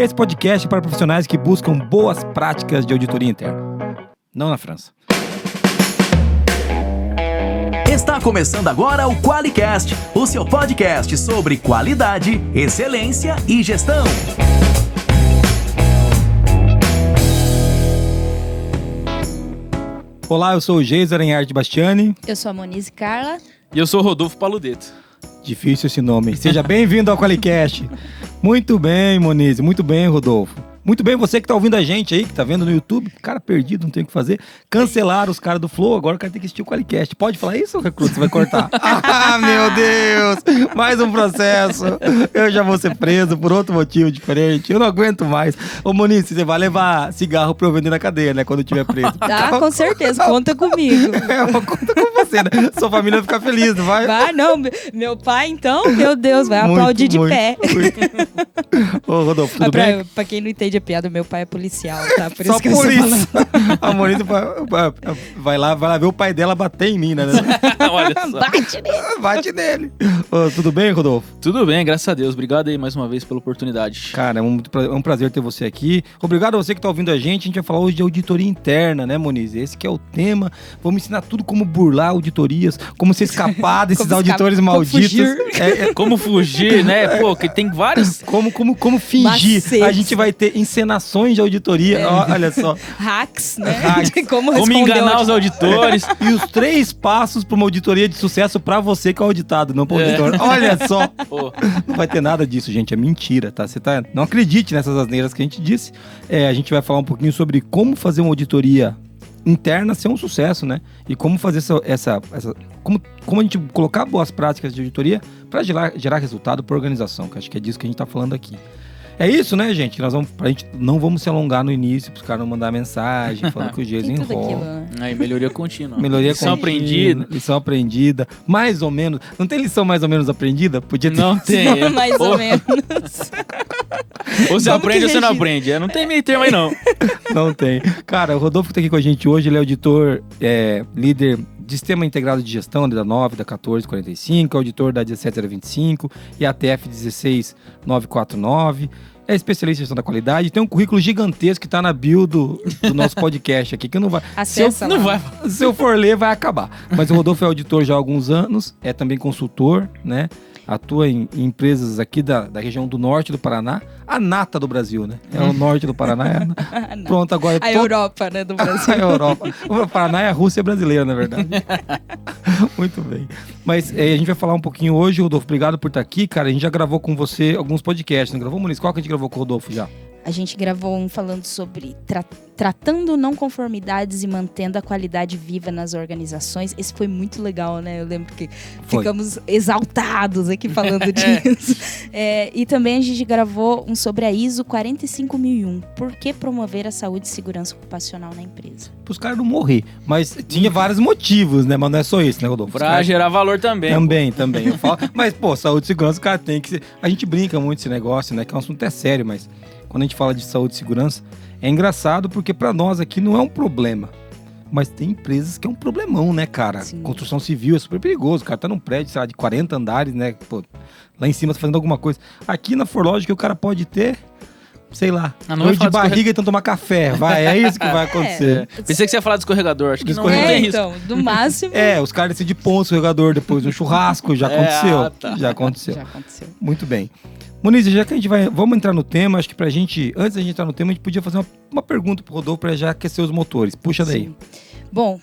Esse podcast é para profissionais que buscam boas práticas de auditoria interna. Não na França. Está começando agora o QualiCast, o seu podcast sobre qualidade, excelência e gestão. Olá, eu sou o Geiser Aranharte Bastiani. Eu sou a Monize Carla. E eu sou o Rodolfo Paludeto. Difícil esse nome. Seja bem-vindo ao QualiCast. Muito bem, Monize. Muito bem, Rodolfo. Muito bem, você que tá ouvindo a gente aí, que tá vendo no YouTube, cara perdido, não tem o que fazer. Cancelaram os caras do Flow, agora o cara tem que assistir o QualiCast. Pode falar isso, Recruta? Você vai cortar. Ah, meu Deus! Mais um processo. Eu já vou ser preso por outro motivo diferente. Eu não aguento mais. Ô, Monize, você vai levar cigarro pra eu vender na cadeia, né? Quando eu tiver preso. Tá, com certeza. Conta comigo. Eu conto com você, né? Sua família vai ficar feliz, não vai? Vai, não. Meu pai, então, meu Deus, vai aplaudir de pé. Ô, Rodolfo, tudo bem? Pra quem não entende a piada, meu pai é policial, tá? Por Só isso que por eu isso. A Monize vai lá ver o pai dela bater em mim, né? Olha só. Bate nele. Bate nele. Ô, tudo bem, Rodolfo? Tudo bem, graças a Deus. Obrigado aí mais uma vez pela oportunidade. Cara, é um prazer ter você aqui. Obrigado a você que tá ouvindo a gente vai falar hoje de auditoria interna, né, Monize? Esse que é o tema. Vamos ensinar tudo como burlar auditorias, como se escapar desses auditores malditos. Como fugir, né? Pô, que tem vários... Como fingir. Macetes. A gente vai ter encenações de auditoria. Olha só. Hacks, né? Hacks. Como enganar os auditores. E os 3 passos para uma auditoria de sucesso pra você que é auditado, não pro auditor. Olha só. Pô. Não vai ter nada disso, gente. É mentira, tá? Não acredite nessas asneiras que a gente disse. A gente vai falar um pouquinho sobre como fazer uma auditoria interna ser um sucesso, né? E como fazer como a gente colocar boas práticas de auditoria para gerar resultado para a organização, que acho que é disso que a gente tá falando aqui. É isso, né, gente? A gente não vamos se alongar no início, para os caras não mandar mensagem, falando que o Geis enrola. Aí, melhoria contínua. Lição aprendida. Mais ou menos. Não tem lição mais ou menos aprendida? Podia ter. Não tem. Mais ou menos. Ou você aprende ou você não aprende. Não tem meio termo aí, não. Não tem. Cara, o Rodolfo que tá aqui com a gente hoje, ele é auditor, líder de Sistema Integrado de Gestão da 9, da 1445, auditor da 17025 e ATF 16949. É especialista em gestão da qualidade, tem um currículo gigantesco que tá na bio do nosso podcast aqui, que não vai... Acessa se eu for ler, vai acabar. Mas o Rodolfo é auditor já há alguns anos, é também consultor, né? Atua em empresas aqui da região do norte do Paraná, a nata do Brasil, né? É o norte do Paraná. Pronto, agora... A Europa, né, do Brasil. A Europa. O Paraná é a Rússia brasileira, na verdade. Muito bem. Mas a gente vai falar um pouquinho hoje, Rodolfo. Obrigado por estar aqui, cara. A gente já gravou com você alguns podcasts, não gravou, Moniz? Qual que a gente gravou com o Rodolfo já? A gente gravou um falando sobre tratando não conformidades e mantendo a qualidade viva nas organizações. Esse foi muito legal, né? Eu lembro que ficamos exaltados aqui falando disso. E também a gente gravou um sobre a ISO 45001. Por que promover a saúde e segurança ocupacional na empresa? Para os caras não morrer. Mas tinha vários motivos, né? Mas não é só isso, né, Rodolfo? Pra gerar valor também. Também. Eu falo. Mas, saúde e segurança, o cara tem que ser... A gente brinca muito esse negócio, né? Que é um assunto sério, mas... Quando a gente fala de saúde e segurança, é engraçado porque para nós aqui não é um problema. Mas tem empresas que é um problemão, né, cara? Sim. Construção civil é super perigoso. O cara tá num prédio, sei lá, de 40 andares, né? Pô, lá em cima tá fazendo alguma coisa. Aqui na Forlogic o cara pode ter, sei lá, dor de barriga e então tomar café. É isso que vai acontecer. Pensei que você ia falar do escorregador. Acho que não tem isso. Então, do máximo... Os caras decidem pôr um escorregador depois no churrasco. Já aconteceu. Tá. Já aconteceu. Muito bem. Monize, já que a gente vamos entrar no tema, acho que pra gente, antes da gente entrar no tema, a gente podia fazer uma pergunta pro Rodolfo pra já aquecer os motores. Puxa daí. Sim. Bom,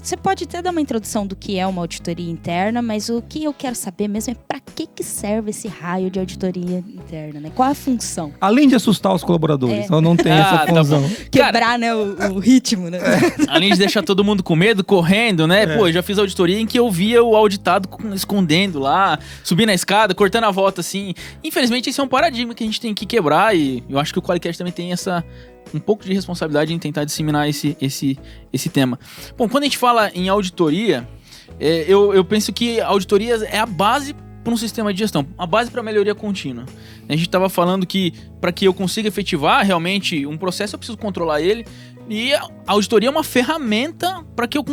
você pode até dar uma introdução do que é uma auditoria interna, mas o que eu quero saber mesmo é pra que serve esse raio de auditoria interna, né? Qual é a função? Além de assustar os colaboradores, não tem essa função. Quebrar, né, o ritmo, né? Além de deixar todo mundo com medo, correndo, né? Pô, eu já fiz auditoria em que eu via o auditado escondendo lá, subindo a escada, cortando a volta, assim. Infelizmente, esse é um paradigma que a gente tem que quebrar e eu acho que o QualiCast também tem um pouco de responsabilidade em tentar disseminar esse tema. Bom, quando a gente fala em auditoria, eu penso que a auditoria é a base para um sistema de gestão, a base para a melhoria contínua. A gente estava falando que para que eu consiga efetivar realmente um processo, eu preciso controlar ele. E a auditoria é uma ferramenta para que eu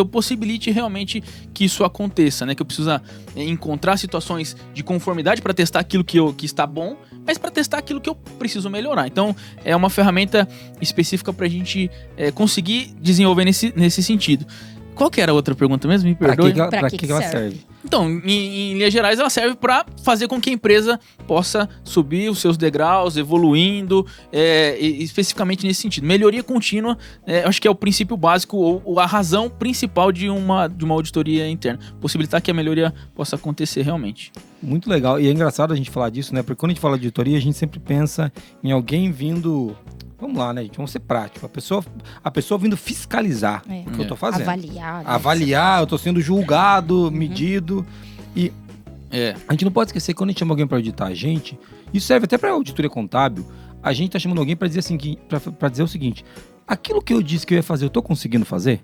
possibilite realmente que isso aconteça, né? Que eu precisa encontrar situações de conformidade para testar aquilo que está bom, mas para testar aquilo que eu preciso melhorar. Então, é uma ferramenta específica para a gente conseguir desenvolver nesse sentido. Qual que era a outra pergunta mesmo? Me perdoe. Pra que ela serve? Então, em linhas gerais, ela serve para fazer com que a empresa possa subir os seus degraus, evoluindo, especificamente nesse sentido. Melhoria contínua, acho que é o princípio básico ou a razão principal de uma auditoria interna. Possibilitar que a melhoria possa acontecer realmente. Muito legal. E é engraçado a gente falar disso, né? Porque quando a gente fala de auditoria, a gente sempre pensa em alguém vindo... Vamos lá, né, gente? Vamos ser práticos. A pessoa vindo fiscalizar o que eu tô fazendo. Avaliar, eu tô sendo julgado, medido. E a gente não pode esquecer que quando a gente chama alguém para auditar a gente, isso serve até para auditoria contábil, a gente tá chamando alguém para dizer assim, para dizer o seguinte: aquilo que eu disse que eu ia fazer, eu tô conseguindo fazer?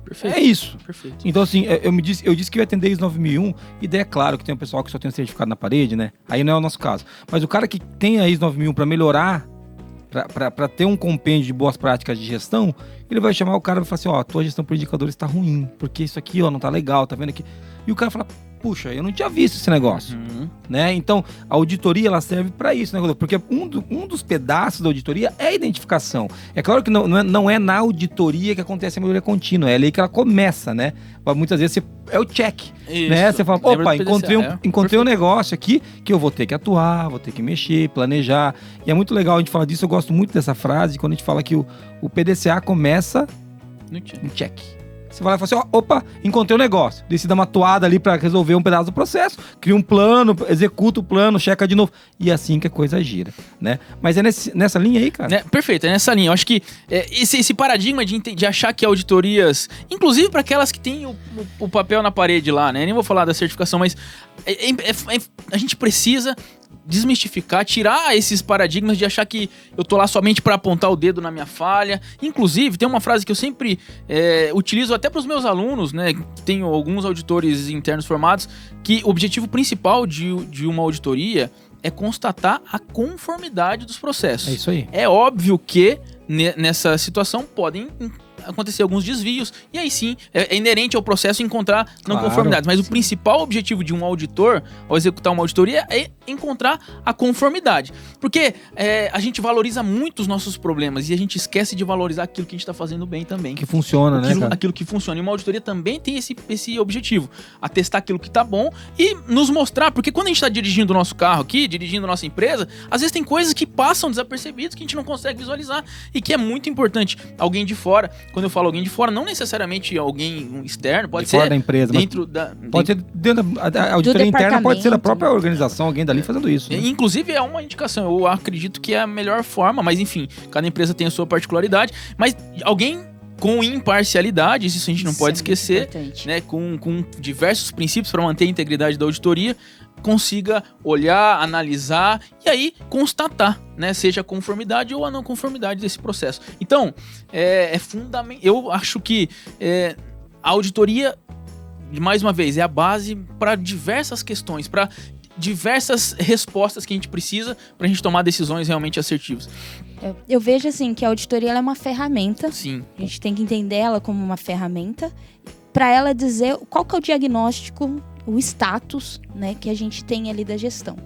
Perfeito. É isso. Perfeito. Então, assim, eu disse que eu ia atender ISO 9001, e daí é claro que tem um pessoal que só tem um certificado na parede, né? Aí não é o nosso caso. Mas o cara que tem a ISO 9001 para melhorar, para ter um compêndio de boas práticas de gestão, ele vai chamar o cara e falar assim: ó, a tua gestão por indicadores está ruim, porque isso aqui, ó, não tá legal, tá vendo aqui? E o cara fala: puxa, eu não tinha visto esse negócio, né? Então, a auditoria, ela serve para isso, né, Rodolfo? Porque um dos pedaços da auditoria é a identificação. É claro que não é na auditoria que acontece a melhoria contínua, é ali que ela começa, né? Muitas vezes é o check, isso, né? Você fala: opa, encontrei um negócio aqui que eu vou ter que atuar, vou ter que mexer, planejar. E é muito legal a gente falar disso. Eu gosto muito dessa frase, quando a gente fala que o PDCA começa no check. Você vai lá e fala assim: opa, encontrei um negócio. Daí você dá uma atuada ali para resolver um pedaço do processo, cria um plano, executa o plano, checa de novo. E é assim que a coisa gira, né? Mas é nessa linha aí, cara? Perfeito, é nessa linha. Eu acho que esse paradigma de achar que auditorias, inclusive para aquelas que têm o papel na parede lá, né? Nem vou falar da certificação, mas a gente precisa desmistificar, tirar esses paradigmas de achar que eu tô lá somente para apontar o dedo na minha falha. Inclusive, tem uma frase que eu sempre utilizo até para os meus alunos, né? Tenho alguns auditores internos formados, que o objetivo principal de uma auditoria é constatar a conformidade dos processos. É isso aí. É óbvio que nessa situação podem acontecer alguns desvios, e aí sim, é inerente ao processo encontrar não conformidades, mas o principal objetivo de um auditor, ao executar uma auditoria, é encontrar a conformidade, porque a gente valoriza muito os nossos problemas, e a gente esquece de valorizar aquilo que a gente está fazendo bem também. Que funciona, né, cara? Aquilo que funciona, e uma auditoria também tem esse objetivo, atestar aquilo que tá bom, e nos mostrar, porque quando a gente está dirigindo o nosso carro aqui, dirigindo a nossa empresa, às vezes tem coisas que passam desapercebidas, que a gente não consegue visualizar, e que é muito importante alguém de fora. Quando eu falo alguém de fora, não necessariamente alguém externo, pode ser fora da empresa, dentro pode ser dentro da auditoria interna, pode ser da própria organização, alguém dali fazendo isso, né? Inclusive é uma indicação, eu acredito que é a melhor forma, mas enfim, cada empresa tem a sua particularidade, mas alguém com imparcialidade, isso a gente não pode esquecer, né, com diversos princípios para manter a integridade da auditoria, consiga olhar, analisar e aí constatar, né, seja a conformidade ou a não conformidade desse processo. Então, é fundamental. Eu acho que a auditoria, mais uma vez, é a base para diversas questões, para diversas respostas que a gente precisa para a gente tomar decisões realmente assertivas. Eu vejo assim que a auditoria ela é uma ferramenta. Sim. A gente tem que entender ela como uma ferramenta para ela dizer qual que é o diagnóstico, o status, né, que a gente tem ali da gestão.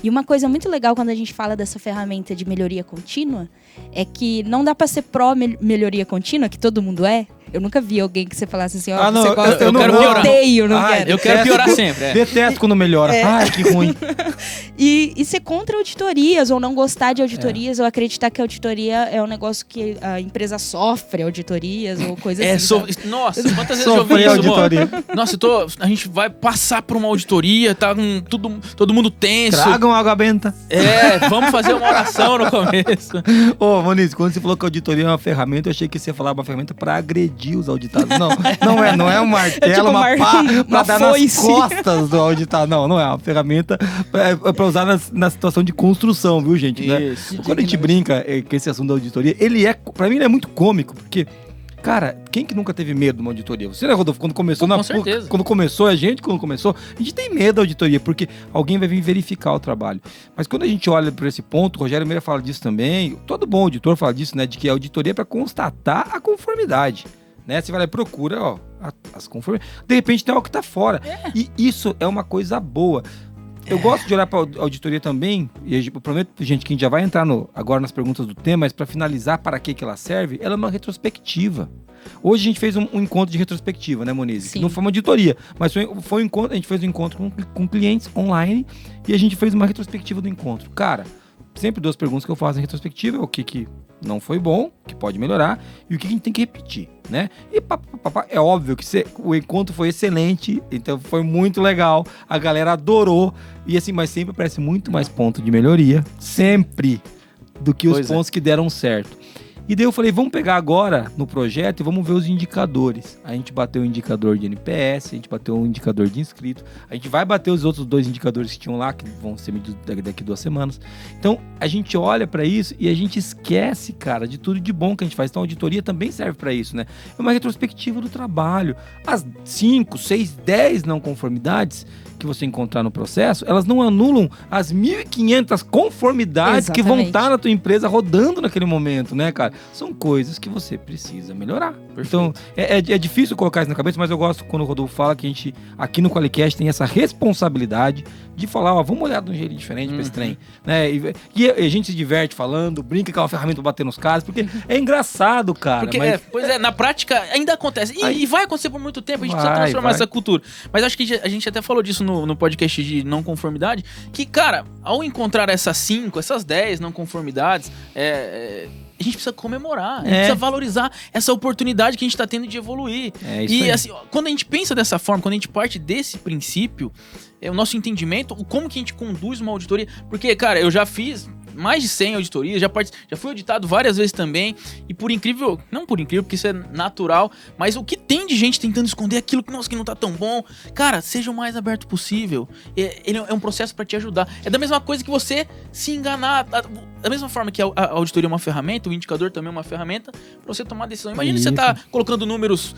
E uma coisa muito legal quando a gente fala dessa ferramenta de melhoria contínua é que não dá para ser pró-melhoria contínua, que todo mundo é. Eu nunca vi alguém que você falasse assim, ó, você gosta, eu quero piorar. Eu quero piorar sempre. Detesto quando melhora. Ai, que ruim. E ser contra auditorias, ou não gostar de auditorias, ou acreditar que a auditoria é um negócio que a empresa sofre auditorias, ou coisa assim. Nossa, quantas vezes eu ouvi isso, auditoria. Nossa, a gente vai passar por uma auditoria, tá com todo mundo tenso. Tragam água benta. Vamos fazer uma oração no começo. Ô, Moniz, quando você falou que a auditoria é uma ferramenta, eu achei que você ia falar uma ferramenta pra agredir os auditados. Não é um martelo, uma pá pra dar nas costas do auditado. Não é uma ferramenta pra usar na situação de construção, viu, gente? Isso. Né? Quando a gente brinca com esse assunto da auditoria, pra mim ele é muito cômico, porque Cara, quem que nunca teve medo de uma auditoria? Você, né, Rodolfo? Quando começou Com certeza. quando começou a gente tem medo da auditoria, porque alguém vai vir verificar o trabalho. Mas quando a gente olha por esse ponto, o Rogério Meira fala disso também, todo bom auditor fala disso, né? De que a auditoria é para constatar a conformidade. Né? Você vai lá e procura, ó, as conformidades. De repente tem algo que tá fora. E isso é uma coisa boa. Eu gosto de olhar para a auditoria também, e eu prometo, gente, que a gente já vai entrar agora nas perguntas do tema, mas para finalizar para que ela serve, ela é uma retrospectiva. Hoje a gente fez um encontro de retrospectiva, né, Monize? Sim. Não foi uma auditoria, mas foi um encontro, a gente fez um encontro com clientes online e a gente fez uma retrospectiva do encontro. Cara, sempre 2 perguntas que eu faço em retrospectiva, o que não foi bom, que pode melhorar, e o que a gente tem que repetir, né? E é óbvio que o encontro foi excelente, então foi muito legal, a galera adorou, e assim, mas sempre aparece muito mais ponto de melhoria, sempre, do que os pontos que deram certo. E daí eu falei, vamos pegar agora no projeto e vamos ver os indicadores. A gente bateu o indicador de NPS, a gente bateu o indicador de inscrito, a gente vai bater os outros 2 indicadores que tinham lá, que vão ser medidos daqui 2 semanas. Então, a gente olha para isso e a gente esquece, cara, de tudo de bom que a gente faz. Então, a auditoria também serve para isso, né? É uma retrospectiva do trabalho. As 5, 6, 10 não conformidades que você encontrar no processo, elas não anulam as 1.500 conformidades que vão estar na tua empresa rodando naquele momento, né, cara? São coisas que você precisa melhorar. Perfeito. Então, é difícil colocar isso na cabeça, mas eu gosto quando o Rodolfo fala que a gente, aqui no Qualicast, tem essa responsabilidade de falar, ó, vamos olhar de um jeito diferente pra esse trem, né? E a gente se diverte falando, brinca com uma ferramenta pra bater nos caras, porque é engraçado, cara. Porque, na prática ainda acontece. E vai acontecer por muito tempo, a gente precisa transformar essa cultura. Mas acho que a gente até falou disso no podcast de não conformidade, que, cara, ao encontrar essas 5, essas 10 não conformidades, a gente precisa comemorar, a gente precisa valorizar essa oportunidade que a gente tá tendo de evoluir. E assim, quando a gente pensa dessa forma, quando a gente parte desse princípio, o nosso entendimento, como que a gente conduz uma auditoria, porque, cara, eu já fiz mais de 100 auditorias, já fui auditado várias vezes também, e não por incrível, porque isso é natural, mas o que tem de gente tentando esconder aquilo que não tá tão bom, cara, seja o mais aberto possível. Ele é um processo para te ajudar. É da mesma coisa que você se enganar, da mesma forma que a auditoria é uma ferramenta, o indicador também é uma ferramenta para você tomar decisão. Imagina você tá colocando números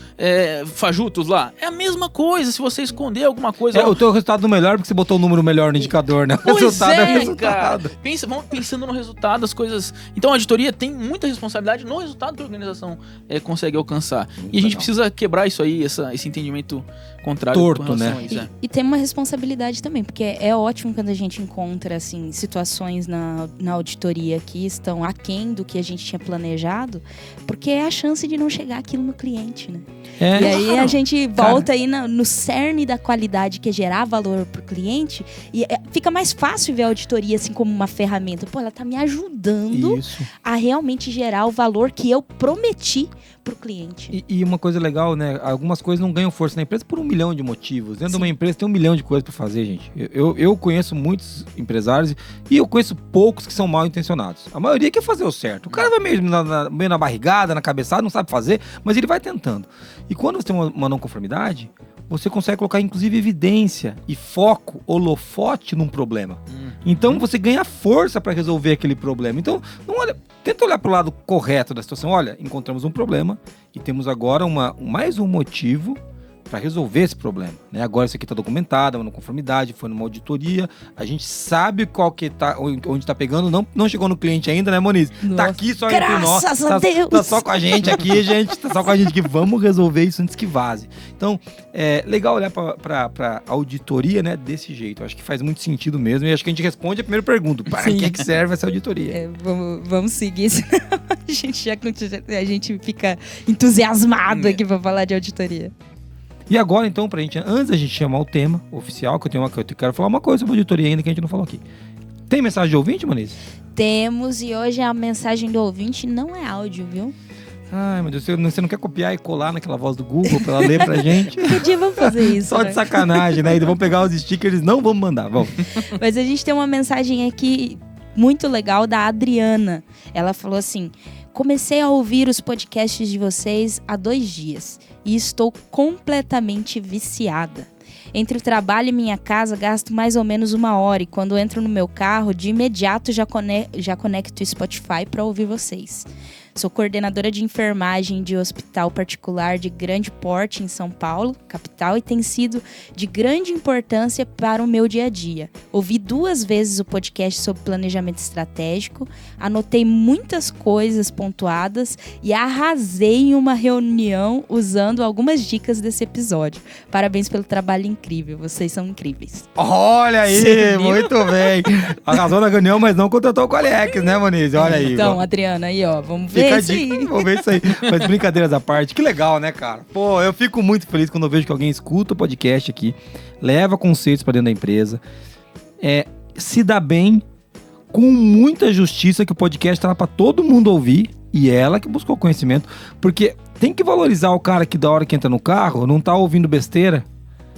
fajutos lá. É a mesma coisa se você esconder alguma coisa. O teu resultado melhor porque você botou o número melhor no indicador, né? O resultado é o resultado. Cara. Vamos pensando no resultado das coisas. Então a auditoria tem muita responsabilidade no resultado que a organização consegue alcançar. Muito e a gente precisa quebrar isso aí, esse entendimento contrário. Torto, né? E tem uma responsabilidade também, porque é ótimo quando a gente encontra assim, situações na auditoria que estão aquém do que a gente tinha planejado, porque é a chance de não chegar aquilo no cliente, né? E aí a gente volta aí no cerne da qualidade, que é gerar valor pro cliente, e fica mais fácil ver a auditoria assim como uma ferramenta. Pô, ela tá me ajudando a realmente gerar o valor que eu prometi pro cliente. E uma coisa legal, né? Algumas coisas não ganham força na empresa por 1 milhão de motivos. Dentro de uma empresa tem 1 milhão de coisas pra fazer, gente. Eu conheço muitos empresários e eu conheço poucos que são mal intencionados. A maioria quer fazer o certo. O cara vai meio na barrigada, na cabeçada, não sabe fazer, mas ele vai tentando. E quando você tem uma não conformidade, você consegue colocar, inclusive, evidência e foco, holofote num problema. Então, você ganha força para resolver aquele problema. Então, tenta olhar para o lado correto da situação. Olha, encontramos um problema e temos agora mais um motivo para resolver esse problema, né? Agora isso aqui está documentado, é uma não conformidade, foi numa auditoria, a gente sabe qual que tá, onde está pegando, não chegou no cliente ainda, né, Moniz? Nossa. Tá aqui só entre nós, Graças a Deus. Tá só com a gente aqui, gente, tá só com a gente que vamos resolver isso antes que vaze. Então, é legal olhar para auditoria, né, desse jeito. Eu acho que faz muito sentido mesmo, e acho que a gente responde a primeira pergunta: para que serve essa auditoria? Vamos seguir, senão a gente fica entusiasmado aqui para falar de auditoria. E agora, então, antes da gente chamar o tema oficial, que eu quero falar uma coisa sobre auditoria ainda que a gente não falou aqui. Tem mensagem de ouvinte, Moniz? Temos, e hoje a mensagem do ouvinte não é áudio, viu? Ai, meu Deus, você não quer copiar e colar naquela voz do Google pra ela ler pra gente? Que dia vamos fazer isso? Só de sacanagem, né? Então vamos pegar os stickers, não vamos mandar, vamos. Mas a gente tem uma mensagem aqui muito legal da Adriana. Ela falou assim: comecei a ouvir os podcasts de vocês há 2 dias e estou completamente viciada. Entre o trabalho e minha casa, gasto mais ou menos 1 hora, e quando entro no meu carro, de imediato já conecto o Spotify para ouvir vocês. Sou coordenadora de enfermagem de hospital particular de grande porte em São Paulo, capital, e tem sido de grande importância para o meu dia a dia. Ouvi 2 vezes o podcast sobre planejamento estratégico, anotei muitas coisas pontuadas e arrasei em uma reunião usando algumas dicas desse episódio. Parabéns pelo trabalho incrível, vocês são incríveis. Olha aí, Você viu? muito bem. Arrasou na reunião, mas não contratou o Qualiex, né, Moniz? Olha aí. Então, Adriana, aí ó, vamos ver Fica a isso aí. dica, vamos ver isso aí. Mas brincadeiras à parte, que legal, né, cara? Pô, eu fico muito feliz quando eu vejo que alguém escuta o podcast aqui, leva conceitos pra dentro da empresa, se dá bem, com muita justiça, que o podcast tá lá pra todo mundo ouvir, e ela que buscou conhecimento, porque tem que valorizar o cara que da hora que entra no carro, não tá ouvindo besteira,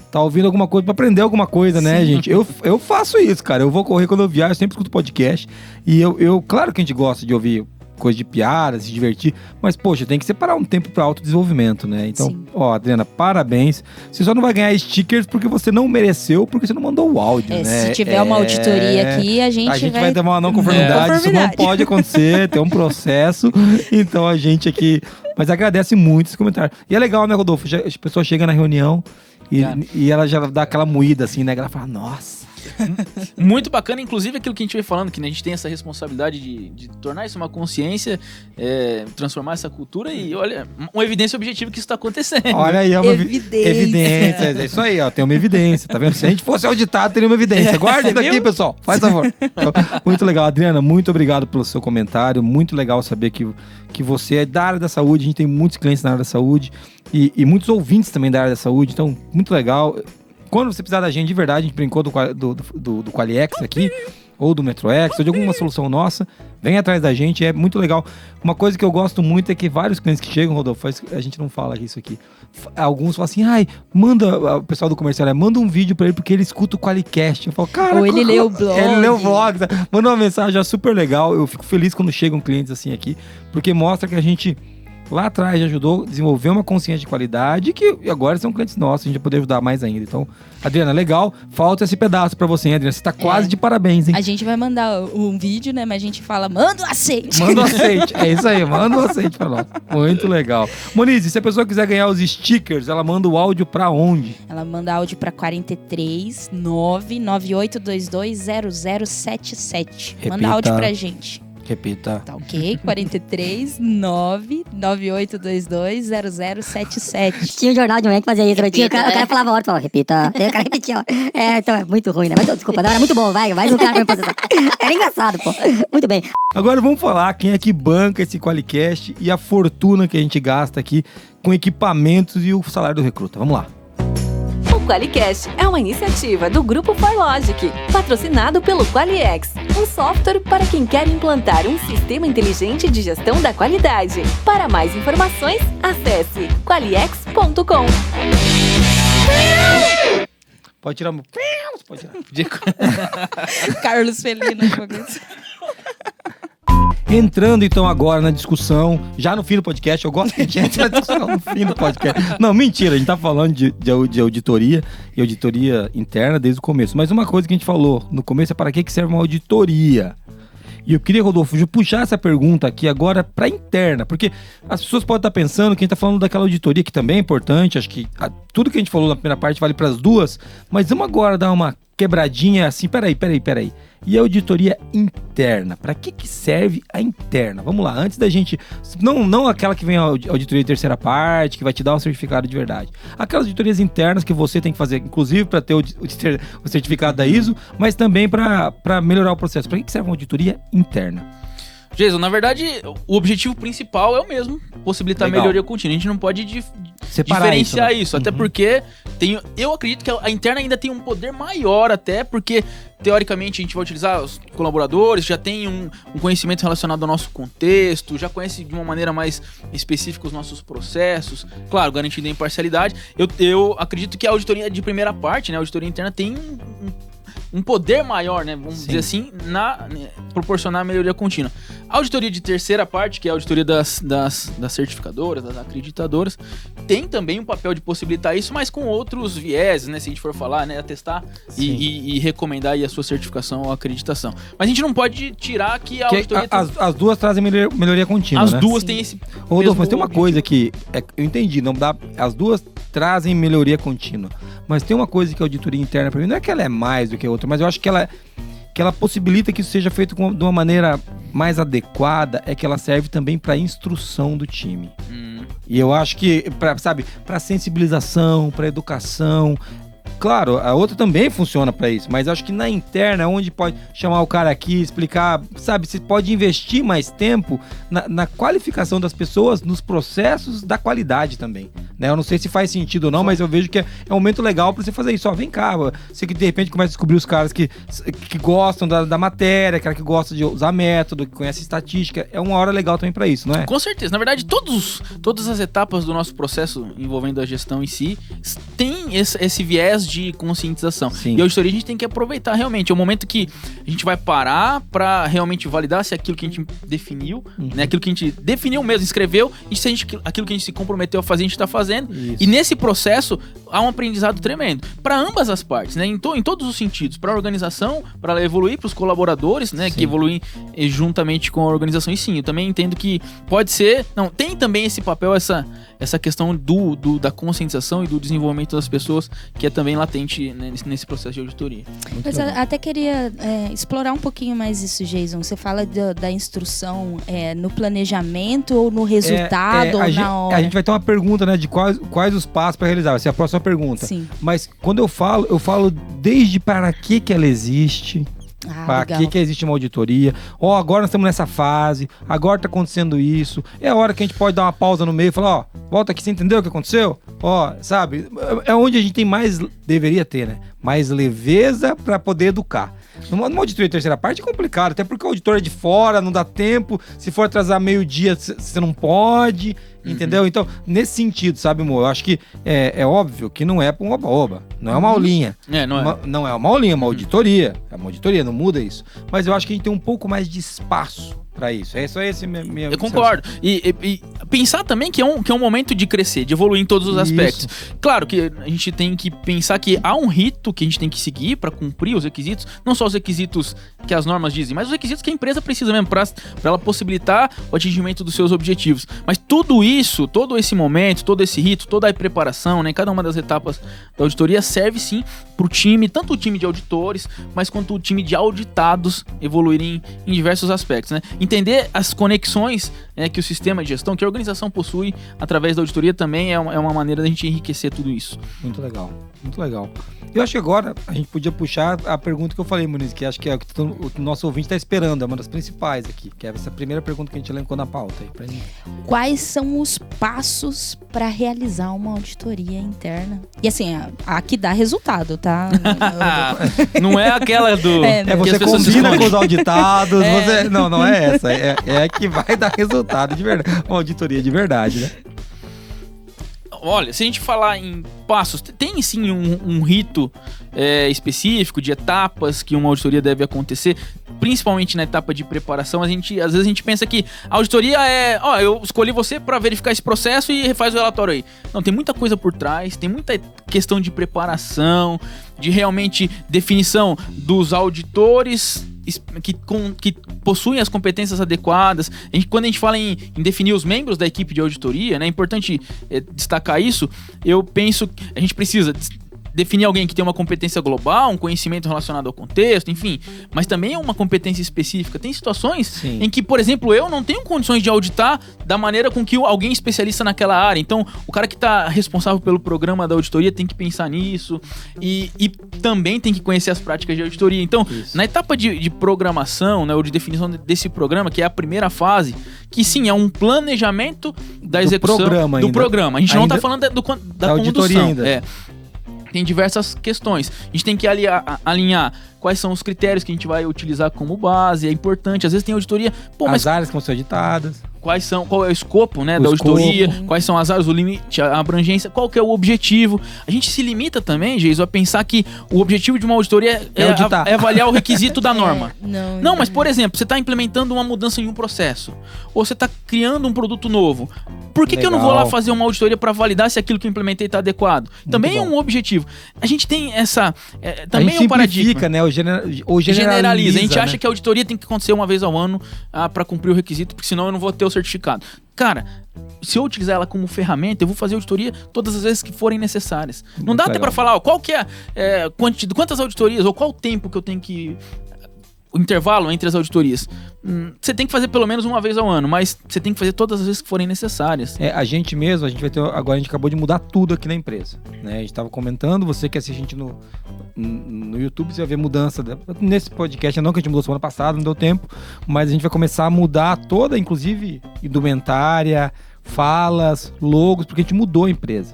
tá ouvindo alguma coisa pra aprender alguma coisa, né, gente? Eu faço isso, cara. Eu vou correr quando eu viajo, eu sempre escuto podcast. E claro que a gente gosta de ouvir coisa de piada, se divertir, mas, poxa, tem que separar um tempo pra autodesenvolvimento, né? Então, Sim. ó, Adriana, parabéns. Você só não vai ganhar stickers porque você não mereceu, porque você não mandou o áudio, né? Se tiver uma auditoria aqui, a gente vai ter uma não conformidade, isso não pode acontecer, tem um processo. Então a gente aqui... Mas agradece muito esse comentário. E é legal, né, Rodolfo? A pessoa chega na reunião e ela já dá aquela moída, assim, né? Ela fala, nossa... Muito bacana, inclusive aquilo que a gente vem falando, que a gente tem essa responsabilidade de tornar isso uma consciência, transformar essa cultura e, olha, uma evidência objetiva que isso está acontecendo. Olha aí, é uma Evidência. evidência. É isso aí, ó, tem uma evidência, tá vendo? Se a gente fosse auditado, teria uma evidência. Guarda isso daqui, Viu? pessoal, faz favor. Então, muito legal, Adriana, muito obrigado pelo seu comentário, muito legal saber que você é da área da saúde, a gente tem muitos clientes na área da saúde e muitos ouvintes também da área da saúde, então, muito legal. Quando você precisar da gente, de verdade, a gente brincou do Qualiex aqui, ou do Metroex, ou de alguma solução nossa, vem atrás da gente, é muito legal. Uma coisa que eu gosto muito é que vários clientes que chegam, Rodolfo, a gente não fala isso aqui, alguns falam assim, manda, o pessoal do comercial, manda um vídeo pra ele, porque ele escuta o Qualicast. Eu falo, cara... Ou ele lê o blog. Ele lê o blog, manda uma mensagem super legal, eu fico feliz quando chegam clientes assim aqui, porque mostra que a gente... Lá atrás já ajudou a desenvolver uma consciência de qualidade que agora são clientes nossos, a gente vai poder ajudar mais ainda. Então, Adriana, legal. Falta esse pedaço pra você, hein, Adriana? Você tá quase de parabéns, hein? A gente vai mandar um vídeo, né? Mas a gente fala, manda o aceite. Manda o aceite. É isso aí, manda o aceite pra nós. Muito legal. Moniz, se a pessoa quiser ganhar os stickers, ela manda o áudio pra onde? Ela manda áudio pra 43 99822 0077. Repita. Manda áudio pra gente. Repita. Tá ok? 43 99822 0077. Tinha um jornal de manhã que fazia isso, o cara falava hora, falava, repita. Aí o cara repetia, ó. Então é muito ruim, né? Mas desculpa, não, era muito bom, vai o cara pra me processar. Era engraçado, pô. Muito bem. Agora vamos falar quem é que banca esse Qualicast e a fortuna que a gente gasta aqui com equipamentos e o salário do recruta. Vamos lá. O Qualicast é uma iniciativa do Grupo ForLogic, patrocinado pelo Qualiex, um software para quem quer implantar um sistema inteligente de gestão da qualidade. Para mais informações, acesse qualiex.com. Pode tirar... Pode tirar. Carlos Felino. Entrando então agora na discussão, já no fim do podcast, eu gosto que a gente entre na discussão no fim do podcast. Não, mentira, a gente tá falando de auditoria e auditoria interna desde o começo. Mas uma coisa que a gente falou no começo é para que serve uma auditoria? E eu queria, Rodolfo, puxar essa pergunta aqui agora para interna, porque as pessoas podem estar pensando que a gente está falando daquela auditoria que também é importante, acho que tudo que a gente falou na primeira parte vale para as duas, mas vamos agora dar uma quebradinha assim, peraí. E a auditoria interna? Para que serve a interna? Vamos lá, antes da gente... Não aquela que vem a auditoria de terceira parte, que vai te dar um certificado de verdade. Aquelas auditorias internas que você tem que fazer, inclusive para ter o certificado da ISO, mas também para melhorar o processo. Para que serve uma auditoria interna? Jason, na verdade, o objetivo principal é o mesmo, possibilitar Legal. melhoria contínua. A gente não pode Separar diferenciar isso, né? isso, até porque eu acredito que a interna ainda tem um poder maior até, porque teoricamente a gente vai utilizar os colaboradores, já tem um conhecimento relacionado ao nosso contexto, já conhece de uma maneira mais específica os nossos processos, claro, garantindo a imparcialidade. Eu acredito que a auditoria de primeira parte, né, a auditoria interna tem um poder maior, né? Vamos dizer assim, proporcionar a melhoria contínua. A auditoria de terceira parte, que é a auditoria das certificadoras, das acreditadoras, tem também um papel de possibilitar isso, mas com outros vieses, né? Se a gente for falar, né? Atestar e recomendar aí a sua certificação ou acreditação. Mas a gente não pode tirar que a auditoria... As duas trazem melhoria contínua, As né? duas têm esse Rodolfo, mas tem uma coisa que... eu entendi, não dá... As duas trazem melhoria contínua. Mas tem uma coisa que a auditoria interna, pra mim, não é que ela é mais do que a outra, mas eu acho que ela possibilita que isso seja feito de uma maneira mais adequada, é que ela serve também para instrução do time. E eu acho que, para sensibilização, para educação. Claro, a outra também funciona para isso, mas acho que na interna, onde pode chamar o cara aqui, explicar, você pode investir mais tempo na qualificação das pessoas, nos processos da qualidade também. Né? Eu não sei se faz sentido ou não, mas eu vejo que é um momento legal para você fazer isso. Ó, vem cá, você que de repente começa a descobrir os caras que gostam da matéria, cara que gosta de usar método, que conhece estatística, é uma hora legal também para isso, não é? Com certeza. Na verdade, todas as etapas do nosso processo envolvendo a gestão em si tem esse viés de conscientização. Sim. E a auditoria a gente tem que aproveitar realmente. É o momento que a gente vai parar para realmente validar se aquilo que a gente definiu, né, aquilo que a gente definiu mesmo, escreveu, e se aquilo que a gente se comprometeu a fazer, a gente está fazendo. Isso. E nesse processo há um aprendizado tremendo para ambas as partes, né, em todos os sentidos, para a organização, para ela evoluir, para os colaboradores, né, que evoluem juntamente com a organização. E sim, eu também entendo que pode ser, não, tem também esse papel, essa questão da conscientização e do desenvolvimento das pessoas, que é também latente, né, nesse processo de auditoria. Mas eu até queria explorar um pouquinho mais isso, Jason. Você fala da instrução no planejamento ou no resultado ou na hora? A gente vai ter uma pergunta, né, de quais os passos para realizar. Essa é a próxima pergunta. Sim. Mas quando eu falo desde para que ela existe... Para que existe uma auditoria? Agora nós estamos nessa fase, agora está acontecendo isso. É a hora que a gente pode dar uma pausa no meio e falar, volta aqui, você entendeu o que aconteceu? Sabe? É onde a gente tem deveria ter, né? Mais leveza para poder educar. Numa auditoria de terceira parte é complicado, até porque o auditor é de fora, não dá tempo. Se for atrasar meio-dia, você não pode, entendeu? Então, nesse sentido, sabe, amor? Eu acho que é óbvio que não é para um oba-oba, não é uma aulinha. Não é uma aulinha, é uma auditoria. É uma auditoria, não muda isso. Mas eu acho que a gente tem um pouco mais de espaço para isso. É só esse minha Eu concordo. E pensar também que é um momento de crescer, de evoluir em todos os aspectos. Isso. Claro que a gente tem que pensar que há um rito que a gente tem que seguir para cumprir os requisitos, não só os requisitos que as normas dizem, mas os requisitos que a empresa precisa mesmo para ela possibilitar o atingimento dos seus objetivos. Mas tudo isso, todo esse momento, todo esse rito, toda a preparação, né, cada uma das etapas da auditoria serve sim para o time, tanto o time de auditores, mas quanto o time de auditados evoluírem em diversos aspectos, né? Entender as conexões que o sistema de gestão, que a organização possui através da auditoria também é uma maneira da gente enriquecer tudo isso. Muito legal, muito legal. Eu acho que agora a gente podia puxar a pergunta que eu falei, Muniz, que acho que é o que o nosso ouvinte está esperando, é uma das principais aqui, que é essa primeira pergunta que a gente elencou na pauta. Aí, pra gente. Quais são os passos para realizar uma auditoria interna? E assim, a que dá resultado, tá? Não é aquela do... você combina com os auditados, não é essa, é a que vai dar resultado de verdade, uma auditoria de verdade, né? Olha, se a gente falar em passos, tem sim um rito específico de etapas que uma auditoria deve acontecer, principalmente na etapa de preparação. Às vezes a gente pensa que a auditoria eu escolhi você para verificar esse processo e refaz o relatório aí. Não, tem muita coisa por trás, tem muita questão de preparação, de realmente definição dos auditores que possuem as competências adequadas. Quando a gente fala em definir os membros da equipe de auditoria, né, é importante destacar isso. Eu penso que a gente precisa definir alguém que tem uma competência global, um conhecimento relacionado ao contexto, enfim, mas também é uma competência específica. Tem situações em que, por exemplo, eu não tenho condições de auditar da maneira com que alguém especialista naquela área. Então, o cara que está responsável pelo programa da auditoria tem que pensar nisso e também tem que conhecer as práticas de auditoria. Então, na etapa de programação, né, ou de definição desse programa, que é a primeira fase, que sim, é um planejamento da execução do programa. A gente não está falando da condução. Ainda. Tem diversas questões. A gente tem que alinhar quais são os critérios que a gente vai utilizar como base. É importante. Às vezes tem auditoria... as áreas que vão ser auditadas. qual é o escopo, né, da auditoria, quais são as áreas, o limite, a abrangência, qual que é o objetivo. A gente se limita também, Geis, a pensar que o objetivo de uma auditoria é avaliar o requisito da norma. Não, mas, por exemplo, você está implementando uma mudança em um processo, ou você está criando um produto novo. Por que eu não vou lá fazer uma auditoria para validar se aquilo que eu implementei está adequado? Também é um objetivo. A gente tem essa... também é um paradigma. Né? Ou generaliza. A gente acha que a auditoria tem que acontecer uma vez ao ano para cumprir o requisito, porque senão eu não vou ter o certificado. Cara, se eu utilizar ela como ferramenta, eu vou fazer auditoria todas as vezes que forem necessárias. Não dá até para falar qual que é quantas auditorias ou qual o tempo que eu tenho que... O intervalo entre as auditorias. Você tem que fazer pelo menos uma vez ao ano, mas você tem que fazer todas as vezes que forem necessárias. A gente vai ter... Agora a gente acabou de mudar tudo aqui na empresa. Né? A gente estava comentando, você que assiste a gente no YouTube, você vai ver mudança nesse podcast. Não que a gente mudou semana passada, não deu tempo, mas a gente vai começar a mudar toda, inclusive, indumentária, falas, logos, porque a gente mudou a empresa.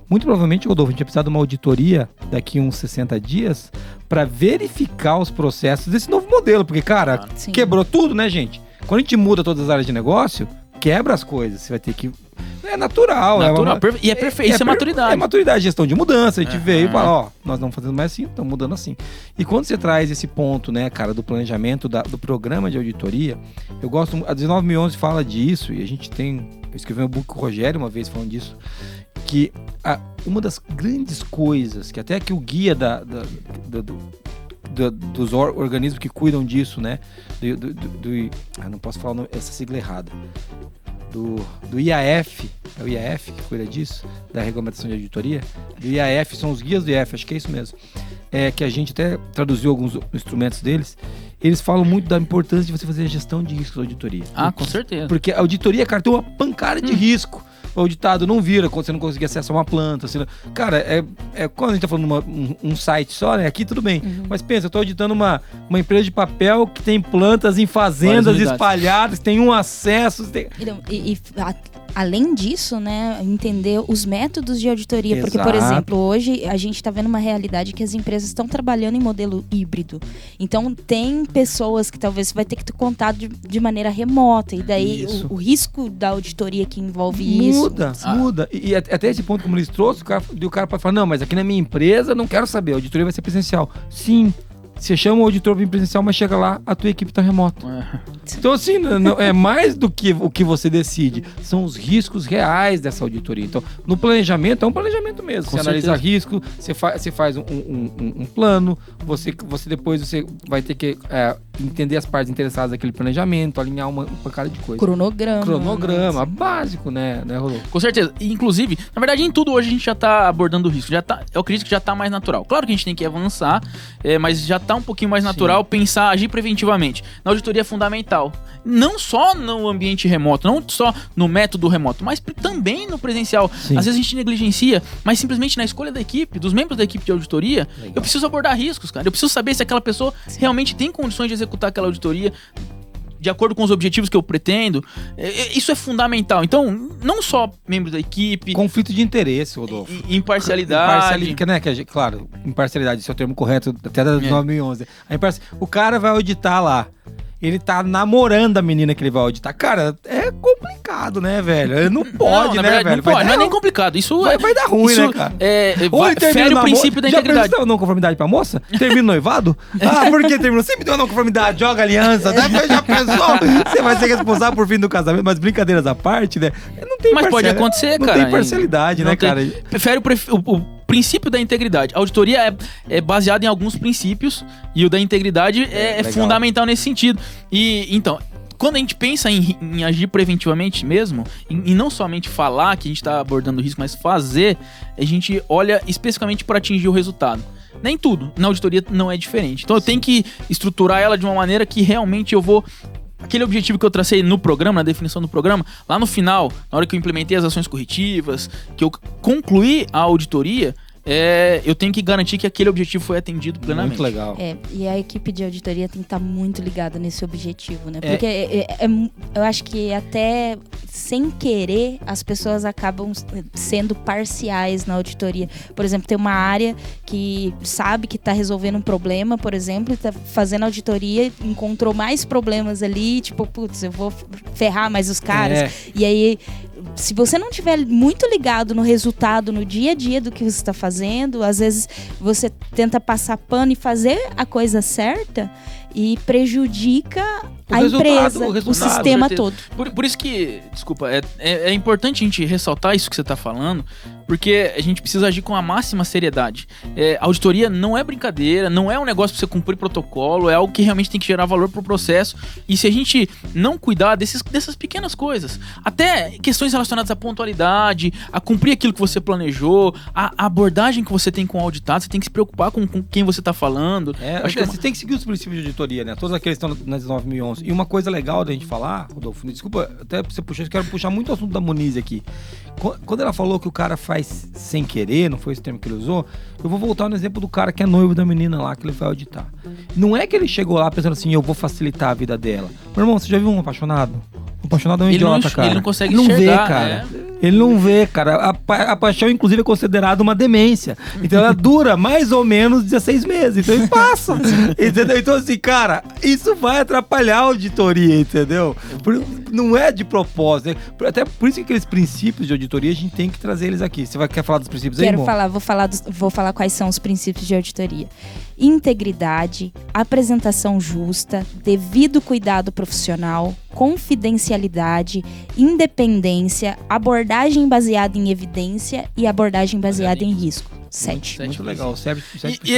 Muito provavelmente, Rodolfo, a gente vai precisar de uma auditoria daqui uns 60 dias para verificar os processos desse novo modelo. Porque, cara, quebrou tudo, né, gente? Quando a gente muda todas as áreas de negócio, quebra as coisas. Você vai ter que... É natural. E é perfeito, isso é maturidade. É maturidade, gestão de mudança. A gente veio e fala, nós não fazemos mais assim, estamos mudando assim. E quando você traz esse ponto, né, cara, do planejamento, do programa de auditoria, eu gosto... A 19.011 fala disso, e a gente tem... Eu escrevi um book com o Rogério uma vez falando disso, que uma das grandes coisas, que até que o guia dos organismos que cuidam disso, né? Não posso falar essa sigla errada. Do IAF, é o IAF que cuida disso, da regulamentação de auditoria. Do IAF, são os guias do IAF, acho que é isso mesmo. Que a gente até traduziu alguns instrumentos deles. Eles falam muito da importância de você fazer a gestão de riscos da auditoria. Com certeza. Porque a auditoria, cara, tem uma pancada de risco. O auditado não vira quando você não conseguir acessar uma planta. Cara, quando a gente tá falando um site só, né? Aqui tudo bem. Mas pensa, eu tô auditando uma empresa de papel que tem plantas em fazendas espalhadas, tem um acesso... Além disso, né, entender os métodos de auditoria. Exato. Porque, por exemplo, hoje a gente está vendo uma realidade que as empresas estão trabalhando em modelo híbrido. Então, tem pessoas que talvez você vai ter que ter contato de maneira remota. E daí o risco da auditoria que envolve muda. E até esse ponto, como eles trouxeram, o cara pode falar, não, mas aqui na minha empresa não quero saber, a auditoria vai ser presencial. Sim. Você chama o auditor para vir presencial, mas chega lá, a tua equipe está remota. Então, assim, não, é mais do que o que você decide. São os riscos reais dessa auditoria. Então, no planejamento, é um planejamento mesmo. Você analisa risco, você faz um plano, você depois vai ter que entender as partes interessadas daquele planejamento, alinhar uma pancada de coisa. Cronograma, básico, né, Rodolfo? Com certeza. E, inclusive, na verdade, em tudo hoje a gente já está abordando o risco. Eu acredito que já está mais natural. Claro que a gente tem que avançar, mas já está um pouquinho mais natural agir preventivamente. Na auditoria é fundamental. Não só no ambiente remoto, não só no método remoto, mas também no presencial. Sim. Às vezes a gente negligencia, mas simplesmente na escolha da equipe, dos membros da equipe de auditoria, eu preciso abordar riscos, cara. Eu preciso saber se aquela pessoa realmente tem condições de executar aquela auditoria de acordo com os objetivos que eu pretendo. Isso é fundamental. Então, não só membros da equipe... Conflito de interesse, Rodolfo. Imparcialidade. Claro, imparcialidade, esse é o termo correto, até da 2011. O cara vai auditar lá. Ele tá namorando a menina que ele vai auditar. Cara, é complicado, né, velho? Não pode, né, verdade, velho? Não pode, não é nem complicado. Isso vai dar ruim, né, cara? Fere o princípio da integridade. Já não conformidade pra moça? Termina o noivado? Por que terminou? Você me deu uma não conformidade, joga aliança. Já pensou? Você vai ser responsável por fim do casamento. Mas brincadeiras à parte, né? Não tem Mas pode acontecer, cara. Não tem parcialidade, né, cara? Fere o princípio da integridade. A auditoria é baseada em alguns princípios e o da integridade é fundamental nesse sentido. E então, quando a gente pensa em agir preventivamente mesmo, e não somente falar que a gente está abordando o risco, mas fazer, a gente olha especificamente para atingir o resultado. Nem tudo. Na auditoria não é diferente. Então eu tenho que estruturar ela de uma maneira que realmente eu vou... Aquele objetivo que eu tracei no programa, na definição do programa, lá no final, na hora que eu implementei as ações corretivas, que eu concluí a auditoria, eu tenho que garantir que aquele objetivo foi atendido plenamente. Muito legal. E a equipe de auditoria tem que estar muito ligada nesse objetivo, né? Porque eu acho que até sem querer as pessoas acabam sendo parciais na auditoria. Por exemplo, tem uma área que sabe que está resolvendo um problema, por exemplo, está fazendo auditoria, encontrou mais problemas ali, tipo, putz, eu vou ferrar mais os caras. E aí, se você não estiver muito ligado no resultado, no dia a dia do que você está fazendo, às vezes você tenta passar pano e fazer a coisa certa e prejudica a empresa, o sistema todo. Por isso que, desculpa, é importante a gente ressaltar isso que você está falando, porque a gente precisa agir com a máxima seriedade. A auditoria não é brincadeira, não é um negócio para você cumprir protocolo, é algo que realmente tem que gerar valor pro processo. E se a gente não cuidar dessas pequenas coisas, até questões relacionadas à pontualidade, a cumprir aquilo que você planejou, a abordagem que você tem com o auditado, você tem que se preocupar com quem você está falando. Acho que você tem que seguir os princípios de auditoria, né? Todos aqueles que estão nas 9.011. E uma coisa legal da gente falar, Rodolfo, desculpa, até você puxar, eu quero puxar muito o assunto da Monize aqui. Quando ela falou que o cara faz sem querer, não foi esse termo que ele usou, eu vou voltar no exemplo do cara que é noivo da menina lá, que ele vai auditar. Não é que ele chegou lá pensando assim, eu vou facilitar a vida dela. Meu irmão, você já viu um apaixonado? Um apaixonado é um idiota, cara. Ele não consegue enxergar. Ele não vê, cara. Ele não vê, cara. A paixão, inclusive, é considerada uma demência. Então, ela dura mais ou menos 16 meses. Então, ele passa. Entendeu? Então, assim, cara, isso vai atrapalhar a auditoria, entendeu? Não é de propósito. Né? Até por isso que aqueles princípios de auditoria, a gente tem que trazer eles aqui. Você quer falar dos princípios aí, Quero falar, vou falar quais são os princípios de auditoria. Integridade, apresentação justa, devido cuidado profissional, confidencialidade, independência, abordagem baseada em evidência e abordagem baseada em risco. 7. Muito legal.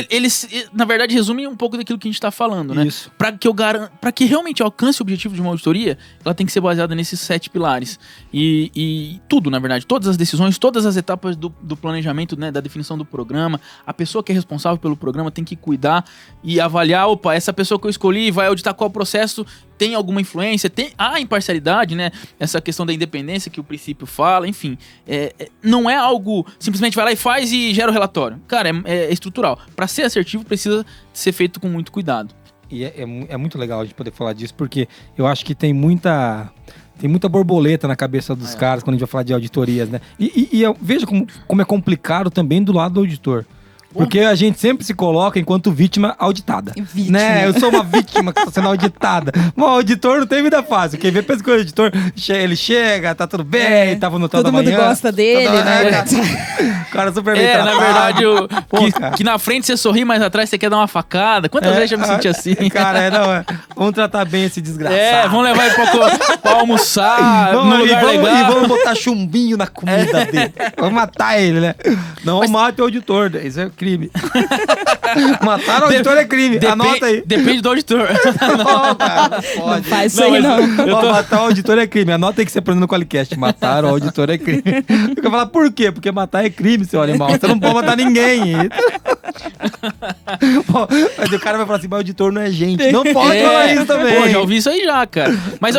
Eles, na verdade, resumem um pouco daquilo que a gente está falando, né? Isso. Para que realmente alcance o objetivo de uma auditoria, ela tem que ser baseada nesses 7 pilares. E tudo, na verdade, todas as decisões, todas as etapas do planejamento, né, da definição do programa, a pessoa que é responsável pelo programa tem que cuidar e avaliar, essa pessoa que eu escolhi vai auditar qual processo, tem alguma influência, tem a imparcialidade, né? Essa questão da independência que o princípio fala, enfim. Não é algo, simplesmente vai lá e faz e gera o relatório. Cara, é estrutural. Para ser assertivo, precisa ser feito com muito cuidado. E é muito legal a gente poder falar disso, porque eu acho que tem muita borboleta na cabeça dos caras quando a gente vai falar de auditorias, né? E eu vejo como é complicado também do lado do auditor. Porque a gente sempre se coloca enquanto vítima auditada. Né? Eu sou uma vítima que está sendo auditada. O auditor não tem vida fácil. Quem vê pensa que o auditor, ele chega, tá tudo bem, tava no todo mundo gosta dele, né? O cara super bem tratado. Na verdade, que na frente você sorri, mas atrás você quer dar uma facada. Quantas vezes eu já me senti assim? Cara, vamos tratar bem esse desgraçado. Vamos levar ele pra almoçar num lugar legal. E vamos botar chumbinho na comida dele. Vamos matar ele, né? Não mate o auditor, isso é crime. Matar o auditor é crime. Anota aí. Depende do auditor. Não, cara, não pode. Não faz isso aí, não. Matar o auditor é crime. Anota aí que você aprendeu no Qualicast. Matar o auditor é crime. Fica falar por quê? Porque matar é crime, seu animal. Você não pode matar ninguém. Pô, mas o cara vai falar assim, mas o auditor não é gente. Não pode falar isso também. Pô, já ouvi isso aí já, cara. Mas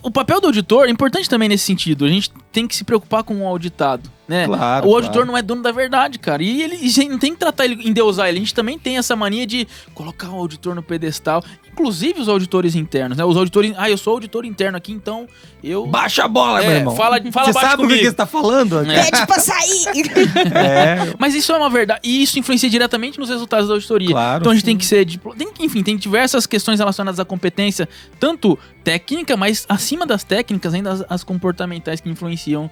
o papel do auditor é importante também nesse sentido. A gente tem que se preocupar com o auditado, né? Claro, o auditor não é dono da verdade, cara. E a gente não tem que tratar ele, endeusar ele. A gente também tem essa mania de colocar o auditor no pedestal. Inclusive os auditores internos, né? Os auditores... eu sou auditor interno aqui, então eu... Baixa a bola, meu irmão. Fala você baixo sabe comigo. o que você tá falando? Pede pra sair! Mas isso é uma verdade. E isso influencia diretamente nos resultados da auditoria. Claro, então a gente tem que ser... tem diversas questões relacionadas à competência, tanto técnica, mas acima das técnicas, ainda as comportamentais que influenciam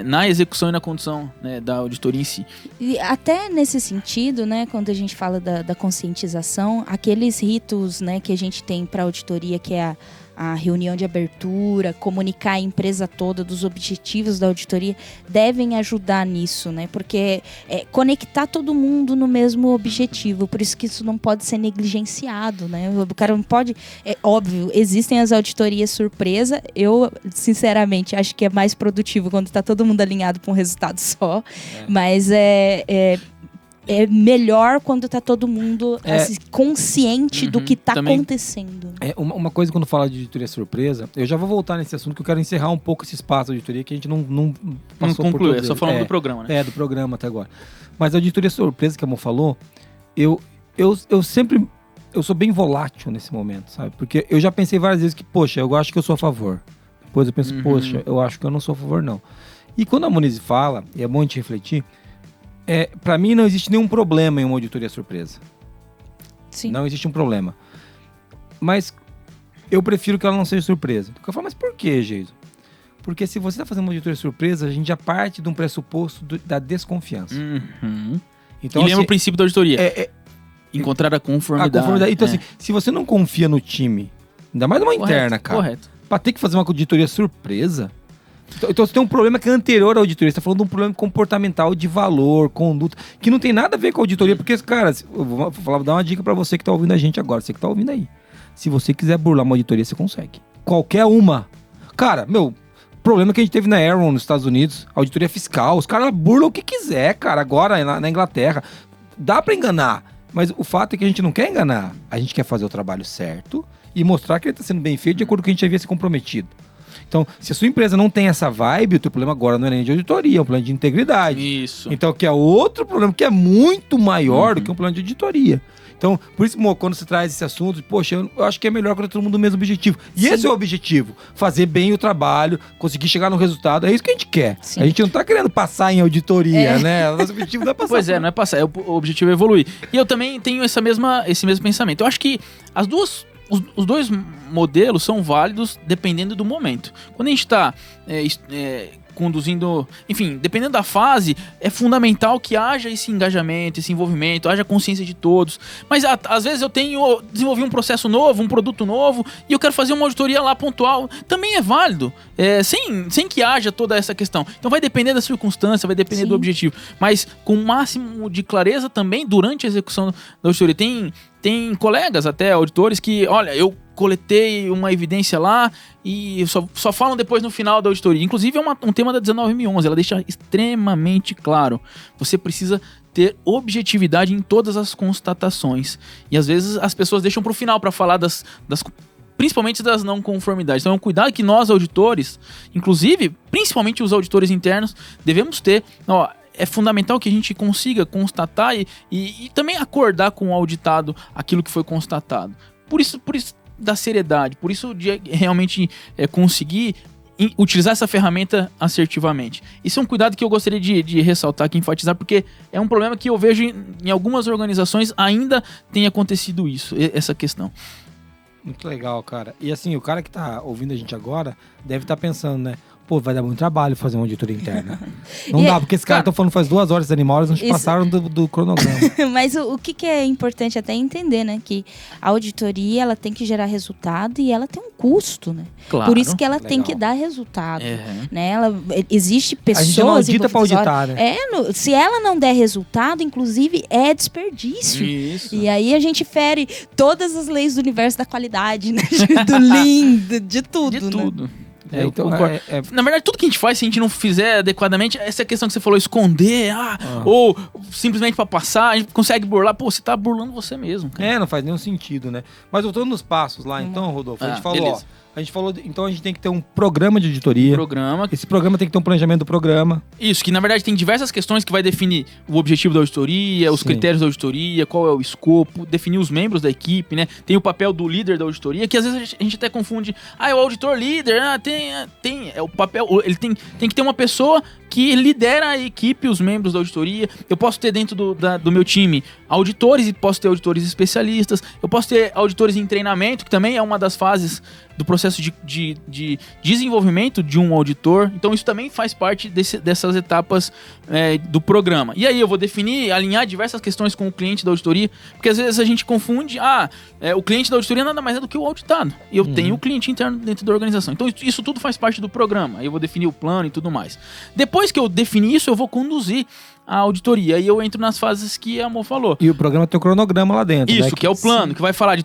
na execução e na condução, né, da auditoria em si. E até nesse sentido, né, quando a gente fala da conscientização, aqueles ritos, né, que a gente tem para auditoria, que é a reunião de abertura, comunicar a empresa toda dos objetivos da auditoria, devem ajudar nisso, né? Porque conectar todo mundo no mesmo objetivo, por isso que isso não pode ser negligenciado, né? O cara não pode... óbvio, existem as auditorias surpresa, eu, sinceramente, acho que é mais produtivo quando tá todo mundo alinhado para um resultado só, mas é melhor quando tá todo mundo assim, consciente do que tá também. acontecendo. Uma coisa quando fala de auditoria surpresa, eu já vou voltar nesse assunto que eu quero encerrar um pouco esse espaço de auditoria que a gente não Não passou por conclui, todo só ele. falando do programa, né? Do programa até agora. Mas a auditoria surpresa que a Mo falou, eu sempre... Eu sou bem volátil nesse momento, sabe? Porque eu já pensei várias vezes que, poxa, eu acho que eu sou a favor. Depois eu penso, poxa, eu acho que eu não sou a favor, não. E quando a Moniz fala, e é bom a gente refletir, pra mim não existe nenhum problema em uma auditoria surpresa. Sim. Não existe um problema. Mas eu prefiro que ela não seja surpresa. Eu falo, mas por que, Geiso? Porque se você está fazendo uma auditoria surpresa, a gente já parte de um pressuposto da desconfiança. Então, E lembra assim, o princípio da auditoria. Encontrar a conformidade. Então, assim, se você não confia no time, ainda mais numa interna, cara, Correto. pra ter que fazer uma auditoria surpresa... Então você tem um problema que é anterior à auditoria. Você tá falando de um problema comportamental de valor, conduta, que não tem nada a ver com a auditoria, porque, cara, eu vou dar uma dica pra você que tá ouvindo a gente agora, você que tá ouvindo aí. Se você quiser burlar uma auditoria, você consegue. Qualquer uma. Cara, problema que a gente teve na Aeron nos Estados Unidos, auditoria fiscal, os caras burlam o que quiser, cara, agora na Inglaterra. Dá pra enganar, mas o fato é que a gente não quer enganar. A gente quer fazer o trabalho certo e mostrar que ele tá sendo bem feito de acordo com o que a gente havia se comprometido. Então, se a sua empresa não tem essa vibe, o teu problema agora não é nem de auditoria, é um problema de integridade. Isso. Então, que é outro problema que é muito maior do que um problema de auditoria. Então, por isso, Mo, quando você traz esse assunto, poxa, eu acho que é melhor quando todo mundo tem o mesmo objetivo. E esse é o objetivo, fazer bem o trabalho, conseguir chegar no resultado, é isso que a gente quer. Sim. A gente não tá querendo passar em auditoria, né? O nosso objetivo não é passar. Pois é, não é passar, o objetivo é evoluir. E eu também tenho esse mesmo pensamento. Eu acho que os dois modelos são válidos dependendo do momento. Quando a gente está conduzindo... Enfim, dependendo da fase, é fundamental que haja esse engajamento, esse envolvimento, haja consciência de todos. Mas às vezes eu desenvolvi um processo novo, um produto novo, e eu quero fazer uma auditoria lá pontual. Também é válido, sem que haja toda essa questão. Então vai depender da circunstância, vai depender do objetivo. Mas com o máximo de clareza também durante a execução da auditoria. Tem colegas, até auditores, que, olha, eu coletei uma evidência lá e só falam depois no final da auditoria. Inclusive é um tema da 19011, ela deixa extremamente claro. Você precisa ter objetividade em todas as constatações. E às vezes as pessoas deixam para o final para falar principalmente das não conformidades. Então é um cuidado que nós, auditores, inclusive, principalmente os auditores internos, devemos ter. É fundamental que a gente consiga constatar e também acordar com o auditado aquilo que foi constatado. Por isso da seriedade, por isso de realmente conseguir utilizar essa ferramenta assertivamente. Isso é um cuidado que eu gostaria de ressaltar aqui, enfatizar, porque é um problema que eu vejo em algumas organizações ainda tem acontecido essa questão. Muito legal, cara. E assim, o cara que tá ouvindo a gente agora deve estar pensando, né? Pô, vai dar muito trabalho fazer uma auditoria interna. Não dá, porque esses caras estão falando faz 2 horas de animal, eles não passaram do cronograma. Mas o que é importante até entender, né? Que a auditoria, ela tem que gerar resultado e ela tem um custo, né? Claro. Por isso que ela tem que dar resultado. Né? Existe pessoas... A gente não audita pra auditar, né? Se ela não der resultado, inclusive, é desperdício. Isso. E aí a gente fere todas as leis do universo da qualidade, né? Do Lean, de tudo, De né? tudo. Então, Na verdade, tudo que a gente faz, se a gente não fizer adequadamente, essa questão que você falou, esconder, ou simplesmente pra passar, a gente consegue burlar. Pô, você tá burlando você mesmo, cara. não faz nenhum sentido, né? Mas voltando nos passos lá, então, Rodolfo, a gente falou, então a gente tem que ter um programa de auditoria. Esse programa tem que ter um planejamento do programa. Isso, que na verdade tem diversas questões que vai definir o objetivo da auditoria, os critérios da auditoria, qual é o escopo, definir os membros da equipe, né? Tem o papel do líder da auditoria, que às vezes a gente até confunde. É o auditor líder, o papel, ele tem que ter uma pessoa que lidera a equipe, os membros da auditoria. Eu posso ter dentro do meu time auditores e posso ter auditores especialistas. Eu posso ter auditores em treinamento, que também é uma das fases do processo de desenvolvimento de um auditor. Então isso também faz parte dessas etapas do programa. E aí eu vou definir, alinhar diversas questões com o cliente da auditoria, porque às vezes a gente confunde, o cliente da auditoria nada mais é do que o auditado. E eu tenho o cliente interno dentro da organização. Então isso tudo faz parte do programa. Aí eu vou definir o plano e tudo mais. Depois que eu definir isso, eu vou conduzir a auditoria. Aí eu entro nas fases que a Mo falou. E o programa tem o cronograma lá dentro, Isso, né? que é o plano, que vai falar de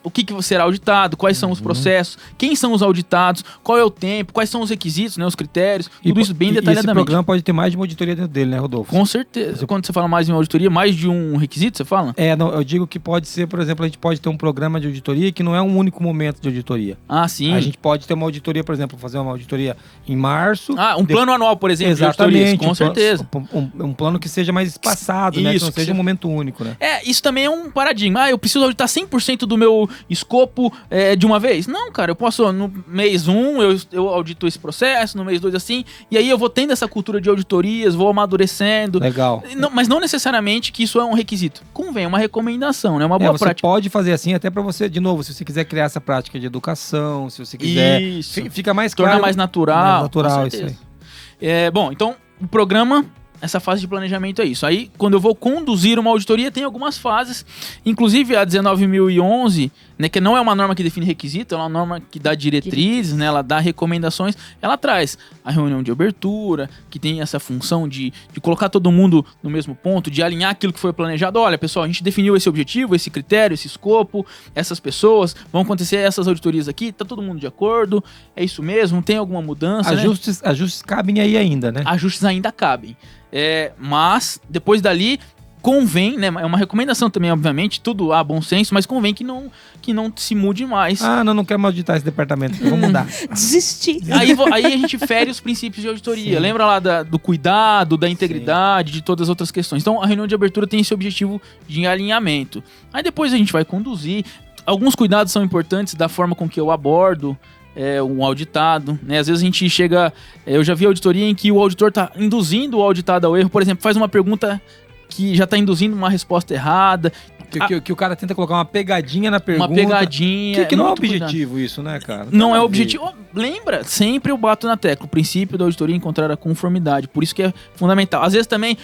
o que será auditado, quais são os processos, quem são os auditados, qual é o tempo, quais são os requisitos, né, os critérios, tudo isso bem Esse detalhadamente. programa pode ter mais de uma auditoria dentro dele, né, Rodolfo? Com certeza. Quando você fala mais de uma auditoria, mais de um requisito, você fala? Não, eu digo que pode ser, por exemplo, a gente pode ter um programa de auditoria que não é um único momento de auditoria. Ah, sim. A gente pode ter uma auditoria, por exemplo, fazer uma auditoria em março. Plano anual, por exemplo, exatamente, de auditorias, com certeza. Um plano que seja mais espaçado, né? Que não seja um momento único, né? Isso também é um paradigma. Eu preciso auditar 100% do meu escopo de uma vez? Não, cara, eu posso, no mês 1, eu audito esse processo, no mês 2 assim, e aí eu vou tendo essa cultura de auditorias, vou amadurecendo. Legal. Mas não necessariamente que isso é um requisito. Convém, é uma recomendação, né? Uma boa você prática. Pode fazer assim, até pra você, de novo, se você quiser criar essa prática de educação, se você quiser... Isso. Fica mais Tornar claro. mais natural. Mais natural, com isso certeza. aí. Bom, então, o programa... Essa fase de planejamento é isso. Aí, quando eu vou conduzir uma auditoria, tem algumas fases. Inclusive, a 19.011, né, que não é uma norma que define requisito, é uma norma que dá diretrizes, né, ela dá recomendações. Ela traz a reunião de abertura, que tem essa função de colocar todo mundo no mesmo ponto, de alinhar aquilo que foi planejado. Olha, pessoal, a gente definiu esse objetivo, esse critério, esse escopo, essas pessoas, vão acontecer essas auditorias aqui, tá todo mundo de acordo, é isso mesmo, tem alguma mudança, Ajustes cabem aí ainda, né? Ajustes ainda cabem. Mas, depois dali, convém, né? É uma recomendação também, obviamente, tudo há bom senso, mas convém que não se mude mais. Não quero mais auditar esse departamento, vou mudar. Desistir. Aí a gente fere os princípios de auditoria. Sim. Lembra lá do cuidado, da integridade, de todas as outras questões. Então, a reunião de abertura tem esse objetivo de alinhamento. Aí depois a gente vai conduzir. Alguns cuidados são importantes da forma com que eu abordo um auditado, né? Às vezes a gente chega... eu já vi auditoria em que o auditor está induzindo o auditado ao erro. Por exemplo, faz uma pergunta que já está induzindo uma resposta errada. Que o cara tenta colocar uma pegadinha na pergunta. Uma pegadinha. Que não é objetivo isso, né, cara? Não é objetivo. Lembra? Sempre eu bato na tecla. O princípio da auditoria é encontrar a conformidade. Por isso que é fundamental. Às vezes também...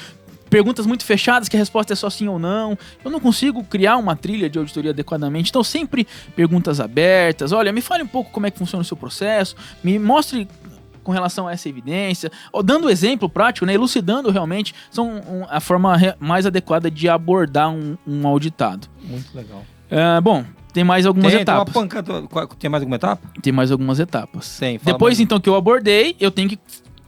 perguntas muito fechadas, que a resposta é só sim ou não. Eu não consigo criar uma trilha de auditoria adequadamente. Então, sempre perguntas abertas. Olha, me fale um pouco como é que funciona o seu processo. Me mostre com relação a essa evidência. Dando exemplo prático, né, elucidando realmente, são a forma mais adequada de abordar um auditado. Muito legal. Bom, tem mais algumas etapas. Tem mais alguma etapa? Tem mais algumas etapas. Depois, então, que eu abordei, eu tenho que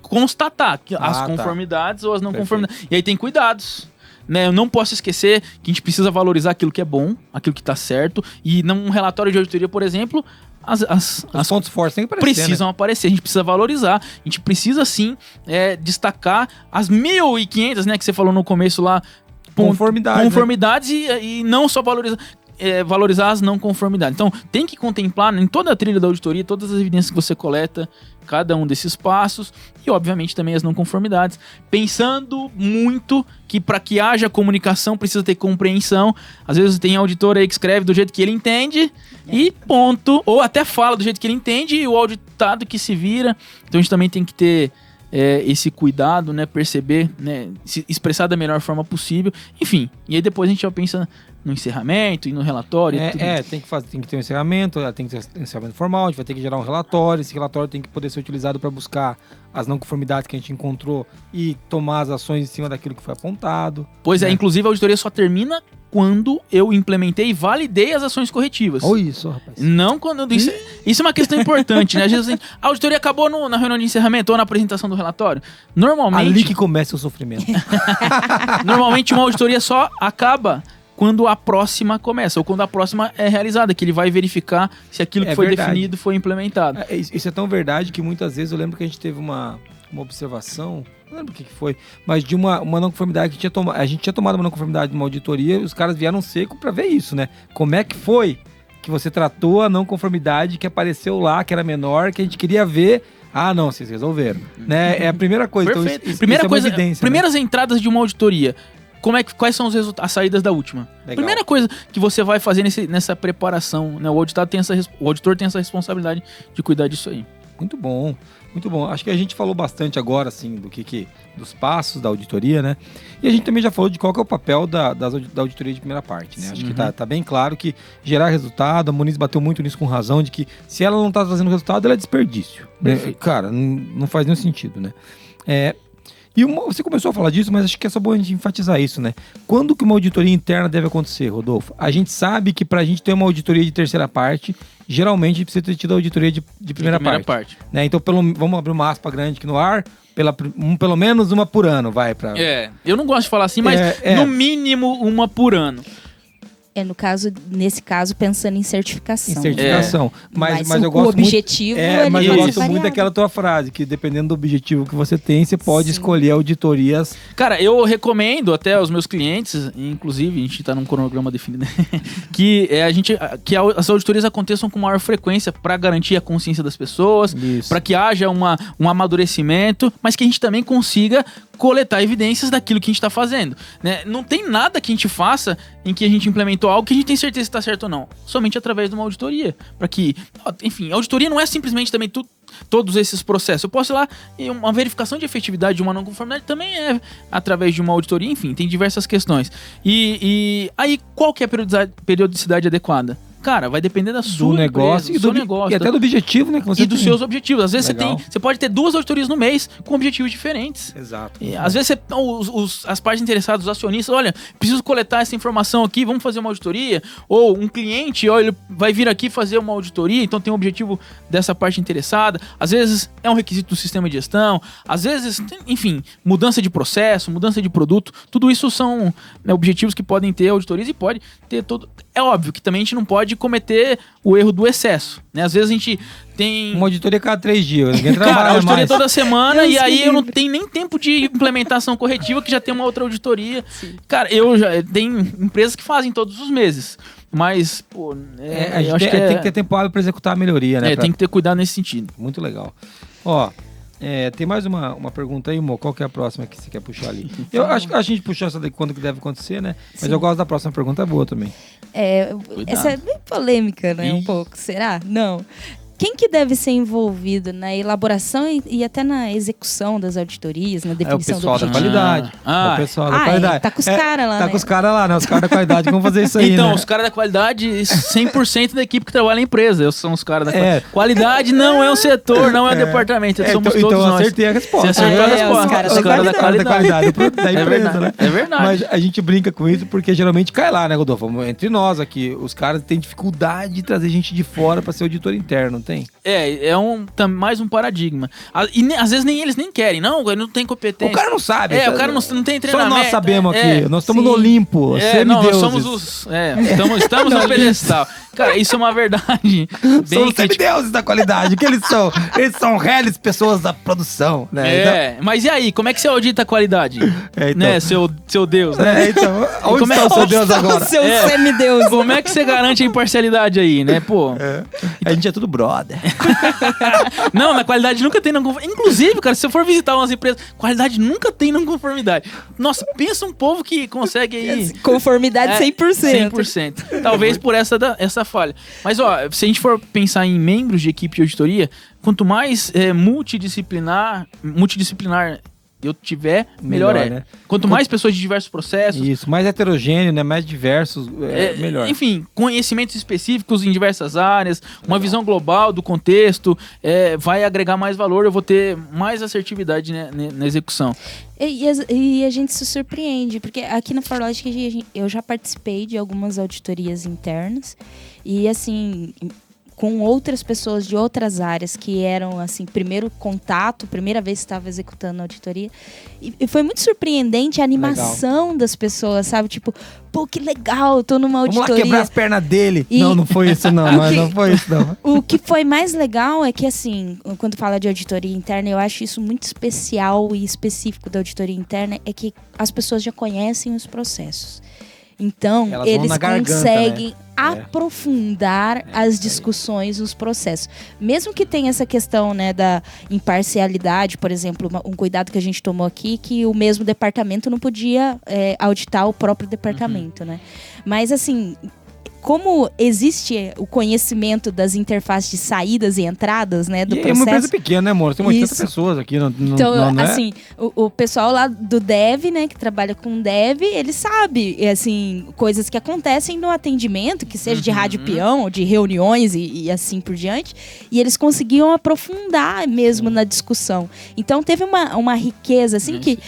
constatar as conformidades ou as não conformidades. E aí tem cuidados. Né? Eu não posso esquecer que a gente precisa valorizar aquilo que é bom, aquilo que está certo. E num relatório de auditoria, por exemplo, os pontos fortes têm que aparecer, precisam aparecer. A gente precisa valorizar. A gente precisa, sim, destacar as 1.500, né, que você falou no começo lá. Conformidades, né? e não só valorizar as não conformidades. Então, tem que contemplar em toda a trilha da auditoria, todas as evidências que você coleta, cada um desses passos, e obviamente também as não conformidades, pensando muito que para que haja comunicação precisa ter compreensão. Às vezes tem auditor aí que escreve do jeito que ele entende e ponto, ou até fala do jeito que ele entende e o auditado que se vira. Então a gente também tem que ter esse cuidado, né, perceber, né, se expressar da melhor forma possível, enfim. E aí depois a gente já pensa no encerramento e no relatório. Tem que ter um encerramento, tem que ter um encerramento formal, a gente vai ter que gerar um relatório, esse relatório tem que poder ser utilizado para buscar as não conformidades que a gente encontrou e tomar as ações em cima daquilo que foi apontado. Pois inclusive a auditoria só termina quando eu implementei e validei as ações corretivas. Olha isso, rapaz. Não quando... Isso é uma questão importante, né? Às vezes a auditoria acabou na reunião de encerramento ou na apresentação do relatório. Normalmente... Ali que começa o sofrimento. Normalmente uma auditoria só acaba quando a próxima começa, ou quando a próxima é realizada, que ele vai verificar se aquilo que foi definido foi implementado. Isso é tão verdade que muitas vezes eu lembro que a gente teve uma observação, não lembro o que foi, mas de uma não conformidade que a gente tinha tomado uma não conformidade de uma auditoria e os caras vieram seco para ver isso, né? Como é que foi que você tratou a não conformidade que apareceu lá, que era menor, que a gente queria ver. Não, vocês resolveram. Né? É a primeira coisa. Perfeito. Então, primeira coisa, evidência, primeiras entradas de uma auditoria. Quais são as saídas da última? Legal. Primeira coisa que você vai fazer nessa preparação, né? O auditor tem essa responsabilidade de cuidar disso aí. Muito bom, muito bom. Acho que a gente falou bastante agora, assim, dos passos da auditoria, né? E a gente também já falou de qual que é o papel da auditoria de primeira parte, né? Acho que tá bem claro que gerar resultado, a Moniz bateu muito nisso com razão, de que se ela não tá trazendo resultado, ela é desperdício. Né? Cara, não faz nenhum sentido, né? E você começou a falar disso, mas acho que é só bom a gente enfatizar isso, né? Quando que uma auditoria interna deve acontecer, Rodolfo? A gente sabe que pra gente ter uma auditoria de terceira parte, geralmente precisa ter tido a auditoria de primeira parte. Né? Então, vamos abrir uma aspa grande aqui no ar, pelo menos uma por ano, vai pra... Eu não gosto de falar assim, mas no mínimo uma por ano. Nesse caso, pensando em certificação. Mas eu gosto o objetivo mas eu gosto variável. muito daquela tua frase, que dependendo do objetivo que você tem, você pode escolher auditorias. Cara, eu recomendo até aos meus clientes, inclusive, a gente tá num cronograma definido, que as auditorias aconteçam com maior frequência para garantir a consciência das pessoas, para que haja um amadurecimento, mas que a gente também consiga coletar evidências daquilo que a gente está fazendo, né? Não tem nada que a gente faça em que a gente implementou algo que a gente tem certeza se está certo ou não. Somente através de uma auditoria. Para que, enfim, a auditoria não é simplesmente também todos esses processos. Eu posso ir lá e uma verificação de efetividade de uma não conformidade também é através de uma auditoria. Enfim, tem diversas questões. E aí, qual que é a periodicidade adequada? Cara, vai depender da sua negócio empresa, e até do objetivo, né? Que você dos seus objetivos. Às vezes Legal. você pode ter 2 auditorias no mês com objetivos diferentes. Exato. E, às vezes as partes interessadas, os acionistas, olha, preciso coletar essa informação aqui, vamos fazer uma auditoria. Ou um cliente, olha, ele vai vir aqui fazer uma auditoria, então tem um objetivo dessa parte interessada. Às vezes é um requisito do sistema de gestão. Às vezes, enfim, mudança de processo, mudança de produto. Tudo isso são, né, objetivos que podem ter auditorias e pode ter todo... É óbvio que também a gente não pode cometer o erro do excesso, né? Às vezes a gente tem... Uma auditoria cada 3 dias. Ninguém Cara, trabalha auditoria mais. toda semana e aí eu não tenho nem tempo de implementação corretiva que já tem uma outra auditoria. Sim. Cara, tem empresas que fazem todos os meses. Mas, pô... a gente tem que ter tempo hábil para executar a melhoria, né? Tem que ter cuidado nesse sentido. Muito legal. Ó... tem mais uma pergunta aí, Mo. Qual que é a próxima que você quer puxar ali? Eu acho que a gente puxou essa daqui quando que deve acontecer, né? Mas Sim. eu gosto da próxima pergunta, é boa também. Essa é bem polêmica, né? Um pouco. Será? Não. Quem que deve ser envolvido na elaboração e até na execução das auditorias, na definição do objetivo? O pessoal da qualidade. O pessoal da qualidade. Tá com os caras lá, Tá né? com os caras lá, né? Os caras da qualidade que vão fazer isso aí, Então, né? os caras da qualidade, 100% da equipe que trabalha na empresa. São os caras da qualidade. Qualidade não é um setor, não é um departamento. Somos todos então eu nós. acertei a resposta. Você acertou a resposta. Os caras da qualidade. Da empresa, né? É verdade. Mas a gente brinca com isso porque geralmente cai lá, né, Rodolfo? Entre nós aqui, os caras têm dificuldade de trazer gente de fora pra ser auditor interno, não tem? Mais um paradigma. E às vezes nem eles nem querem. Não não tem competência. O cara não sabe. O cara não tem treinamento. Só nós sabemos aqui. Nós estamos no Olimpo. Nós somos os... estamos no pedestal. Cara, isso é uma verdade. São os semideuses da qualidade. O que eles são? Eles são reais pessoas da produção, né? Mas e aí? Como é que você audita a qualidade? Né? Seu Deus, né? Então, onde está o seu Deus agora? Seu semideus. Como é que você garante a imparcialidade aí, né? Pô. A gente é tudo brother. Não, na qualidade nunca tem não conformidade. Inclusive, cara, se você for visitar umas empresas, qualidade nunca tem não conformidade. Nossa, pensa um povo que consegue aí... Conformidade 100%. 100%. Talvez por essa falha. Mas, se a gente for pensar em membros de equipe de auditoria, quanto mais multidisciplinar eu tiver, melhor é. Né? Quanto mais pessoas de diversos processos... Isso, mais heterogêneo, né? Mais diversos, melhor. Enfim, conhecimentos específicos em diversas áreas, uma visão global do contexto, vai agregar mais valor, eu vou ter mais assertividade, né, na execução. E a gente se surpreende, porque aqui na ForLogic eu já participei de algumas auditorias internas e, assim... com outras pessoas de outras áreas que eram, assim, primeiro contato, primeira vez que estava executando a auditoria. E foi muito surpreendente a animação das pessoas, sabe? Tipo, pô, que legal, eu tô numa auditoria. Vamos lá quebrar as pernas dele. Não foi isso não, mas não foi isso não. O que foi mais legal é que, assim, quando fala de auditoria interna, eu acho isso muito especial e específico da auditoria interna, é que as pessoas já conhecem os processos. Então, eles conseguem aprofundar as discussões, os processos. Mesmo que tenha essa questão, né, da imparcialidade, por exemplo, um cuidado que a gente tomou aqui, que o mesmo departamento não podia auditar o próprio departamento, né? Mas, assim, como existe o conhecimento das interfaces de saídas e entradas, né, do E é processo. uma empresa pequena, né, amor? Tem 80 Isso. pessoas aqui. Não, Então, não é? assim, o pessoal lá do dev, né, que trabalha com dev, ele sabe, assim, coisas que acontecem no atendimento, que seja de rádio peão, ou de reuniões e assim por diante, e eles conseguiam aprofundar mesmo na discussão. Então, teve uma riqueza, assim, que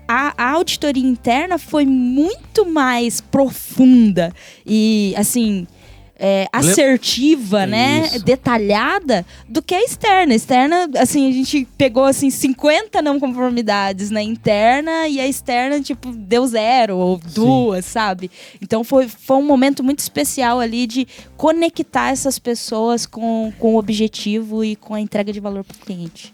a auditoria interna foi muito mais profunda e, assim, assertiva, né? Isso. Detalhada do que a externa. A externa, assim, a gente pegou, assim, 50 não conformidades na interna e a externa, tipo, deu 0 ou 2, sabe? Então foi um momento muito especial ali de conectar essas pessoas com o objetivo e com a entrega de valor para o cliente.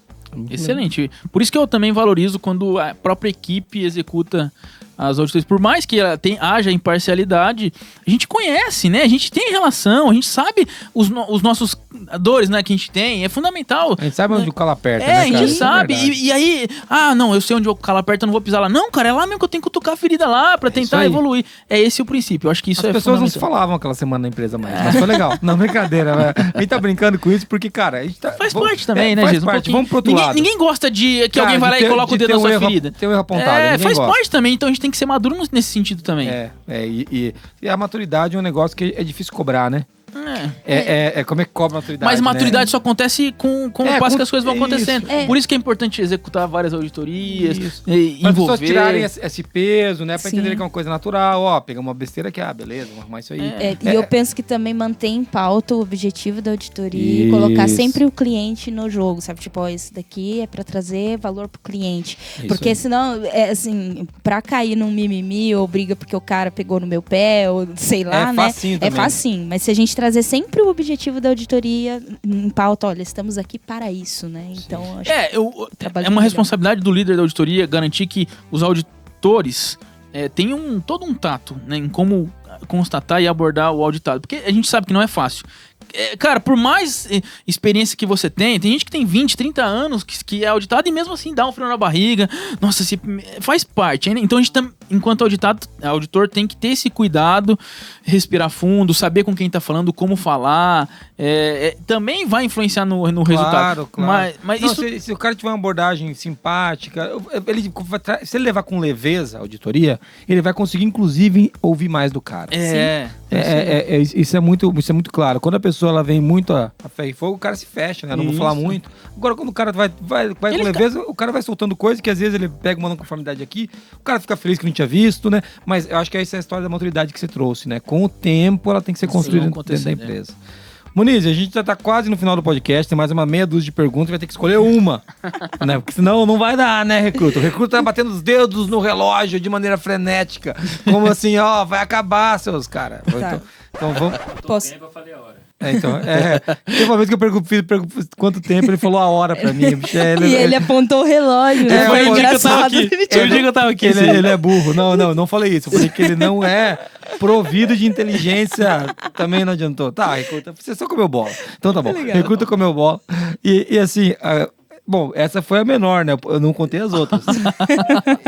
Excelente. Por isso que eu também valorizo quando a própria equipe executa as auditorias. Por mais que haja imparcialidade, a gente conhece, né? A gente tem relação, a gente sabe os nossos dores, né, que a gente tem. É fundamental. A gente sabe onde o calo aperta, né, A cara? gente Isso é sabe. verdade. E aí, não, eu sei onde o calo aperta, eu não vou pisar lá. Não, cara, é lá mesmo que eu tenho que cutucar a ferida lá pra isso tentar aí. evoluir. É esse o princípio. Eu acho que isso As é pessoas não se fundamental. falavam aquela semana na empresa mais, mas foi legal. Não, brincadeira. A gente tá brincando com isso porque, cara, a gente tá... Faz parte também, né, Faz Jesus? parte. Vamos pro outro lado. Ninguém gosta de que Cara, alguém vai lá de e ter- coloca o de dedo ter na sua erro- ferida. ter um erro apontado, ninguém Faz gosta. parte também, então a gente tem que ser maduro nesse sentido também. E a maturidade é um negócio que é difícil cobrar, né? Como é que cobra a maturidade, Mas maturidade né? só acontece com o passo com- que as coisas vão isso. acontecendo. É. Por isso que é importante executar várias auditorias, Isso. e Para as pessoas envolver. tirarem esse peso, né? Pra Sim. entenderem que é uma coisa natural. Ó, pegar uma besteira aqui, beleza, vamos arrumar isso aí. E eu penso que também mantém em pauta o objetivo da auditoria e colocar Isso. sempre o cliente no jogo, sabe? Tipo, ó, esse daqui é pra trazer valor pro cliente. Isso Porque aí. senão, assim, pra cair num mimimi ou briga porque o cara pegou no meu pé, ou sei lá, É né? facinho É também. facinho. Mas se a gente trazer sempre o objetivo da auditoria em pauta, olha, estamos aqui para isso, né? Então, acho que trabalho É uma melhor. responsabilidade do líder da auditoria garantir que os auditores tenham todo um tato, né, em como constatar e abordar o auditado. Porque a gente sabe que não é fácil. Cara, por mais experiência que você tem gente que tem 20, 30 anos que é auditado e mesmo assim dá um frio na barriga. Nossa, faz parte, né? Então a gente, enquanto auditor, tem que ter esse cuidado, respirar fundo, saber com quem tá falando, como falar. Também vai influenciar no resultado. Claro. Mas Não, isso... se o cara tiver uma abordagem simpática, se ele levar com leveza a auditoria, ele vai conseguir, inclusive, ouvir mais do cara. Isso é muito claro. Quando a pessoa ela vem muito a ferro e fogo, o cara se fecha, né? Eu não vou falar muito. Agora, quando o cara vai com leveza, o cara vai soltando coisas que às vezes ele pega uma não conformidade aqui, o cara fica feliz que não tinha visto, né? Mas eu acho que essa é a história da maturidade que você trouxe, né? Com o tempo, ela tem que ser construída dentro da empresa. Muniz, a gente já tá quase no final do podcast, tem mais uma meia dúzia de perguntas, vai ter que escolher uma, né? Porque senão não vai dar, né, recruta? O recruta tá batendo os dedos no relógio de maneira frenética, como assim, ó, vai acabar, seus caras. Tá. Então vamos... Posso... Teve uma vez que eu pergunto quanto tempo, ele falou a hora pra mim. Bicho, E ele apontou o relógio, né? foi o dia que eu tava engraçado. aqui. Foi o dia que eu tava aqui. Ele é burro. Não falei isso. Eu falei que ele não é provido de inteligência. Também não adiantou. Tá, recruta, você só comeu bola. Então tá bom. Recruta comeu bola. E assim... Bom, essa foi a menor, né? Eu não contei as outras.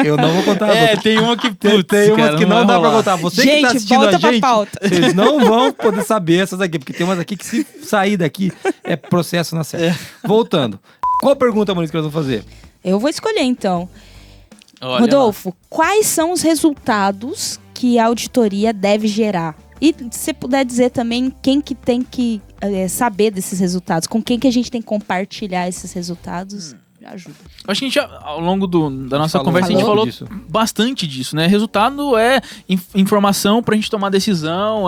Eu não vou contar as outras. Tem uma que... Tem umas que não dá pra contar. Você que tá Gente, assistindo volta a pra gente, pauta. vocês não vão poder saber essas aqui, porque tem umas aqui que se sair daqui é processo na série. Voltando. Qual pergunta, Maurício, que nós vamos fazer? Eu vou escolher, então. Olha Rodolfo, quais são os resultados que a auditoria deve gerar? E se você puder dizer também quem que tem que saber desses resultados, com quem que a gente tem que compartilhar esses resultados, ajuda. Acho que a gente ao longo da nossa Falou conversa, a gente um falou pouco disso. bastante disso, né? Resultado é informação pra gente tomar decisão,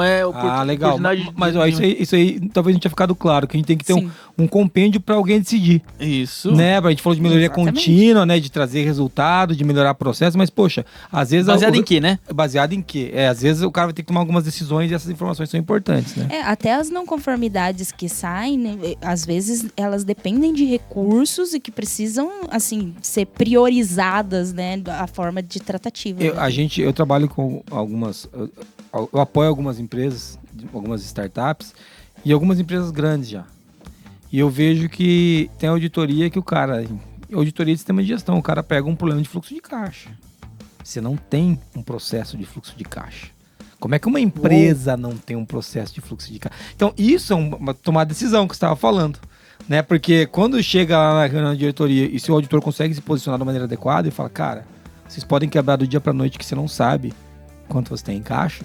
Legal. oportunidade Mas ó, isso aí talvez não tinha ficado claro, que a gente tem que ter Sim. um compêndio pra alguém decidir. Isso. Né? A gente falou de melhoria Exatamente. contínua, né? De trazer resultado, de melhorar processo, mas, poxa, às vezes... Baseado em quê, né? Baseado em quê? Às vezes o cara vai ter que tomar algumas decisões e essas informações são importantes, né? Até as não conformidades que saem, né, às vezes elas dependem de recursos e que precisam, assim, ser priorizadas, né? A forma de tratativa. né? Eu trabalho com algumas... Eu apoio algumas empresas, algumas startups e algumas empresas grandes já. E eu vejo que tem auditoria que o cara... Auditoria de sistema de gestão. O cara pega um problema de fluxo de caixa. Você não tem um processo de fluxo de caixa. Como é que uma empresa não tem um processo de fluxo de caixa? Então, isso é uma tomada de decisão que você estava falando. Né? Porque quando chega lá na reunião de diretoria e se o auditor consegue se posicionar de maneira adequada e fala, cara, vocês podem quebrar do dia para noite que você não sabe quanto você tem em caixa,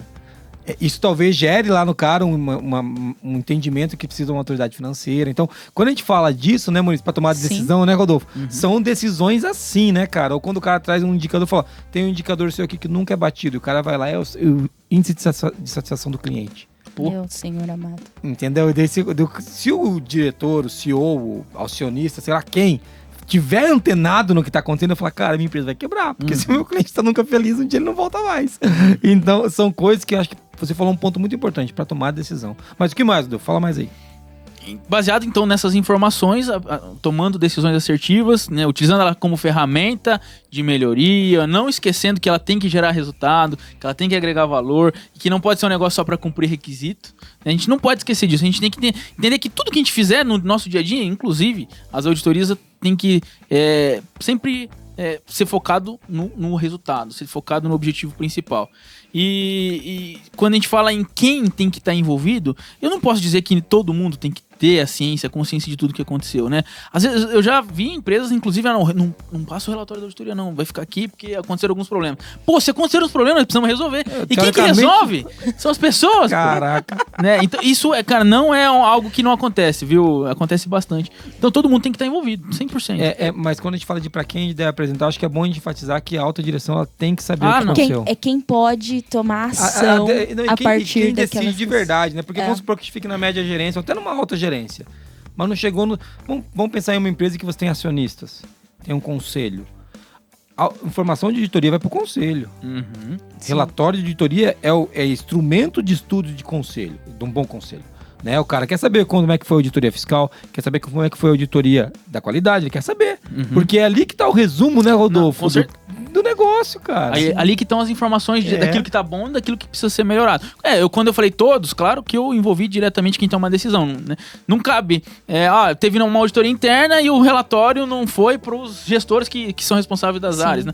isso talvez gere lá no cara um entendimento que precisa de uma autoridade financeira. Então, quando a gente fala disso, né, Maurício, para tomar decisão, né, Rodolfo? São decisões assim, né, cara? Ou quando o cara traz um indicador e fala, tem um indicador seu aqui que nunca é batido, e o cara vai lá, é o índice de satisfação do cliente. Meu Senhor amado. Entendeu? Se o diretor, o CEO, o acionista, sei lá quem, tiver antenado no que tá acontecendo, eu falo, cara, minha empresa vai quebrar. Porque se o meu cliente tá nunca feliz, um dia ele não volta mais. Então, são coisas que eu acho que você falou um ponto muito importante para tomar a decisão. Mas o que mais, Rodolfo? Fala mais aí. Baseado, então, nessas informações, tomando decisões assertivas, né, utilizando ela como ferramenta de melhoria, não esquecendo que ela tem que gerar resultado, que ela tem que agregar valor, que não pode ser um negócio só para cumprir requisito. A gente não pode esquecer disso. A gente tem que entender que tudo que a gente fizer no nosso dia a dia, inclusive as auditorias, tem que sempre ser focado no resultado, ser focado no objetivo principal. E quando a gente fala em quem tem que estar envolvido, eu não posso dizer que todo mundo tem que ter a ciência, a consciência de tudo que aconteceu, né? Às vezes eu já vi empresas, inclusive, não passa o relatório da auditoria, não, vai ficar aqui porque aconteceram alguns problemas. Pô, se aconteceram os problemas, nós precisamos resolver. E quem que resolve? São as pessoas. Caraca. Né? Então, isso, cara, não é algo que não acontece, viu? Acontece bastante. Então todo mundo tem que estar envolvido, 100%. Mas quando a gente fala de pra quem a gente deve apresentar, acho que é bom a gente enfatizar que a alta direção ela tem que saber o que aconteceu. Quem pode tomar ação a partir quem decide de coisas. verdade, né? Porque vamos supor que a gente fique na média gerência, ou até numa alta gerência. Mas não chegou no... Vamos pensar em uma empresa que você tem acionistas, tem um conselho. A informação de auditoria vai para o conselho. Relatório de auditoria é instrumento de estudo de conselho, de um bom conselho. Né? O cara quer saber como é que foi a auditoria fiscal, quer saber como é que foi a auditoria da qualidade, ele quer saber. Porque é ali que tá o resumo, né, Rodolfo? Do negócio, cara. Ali que estão as informações daquilo que tá bom e daquilo que precisa ser melhorado. Quando eu falei todos, claro que eu envolvi diretamente quem toma uma decisão. Né? Não cabe. Teve uma auditoria interna e o relatório não foi para os gestores que são responsáveis das áreas. Né?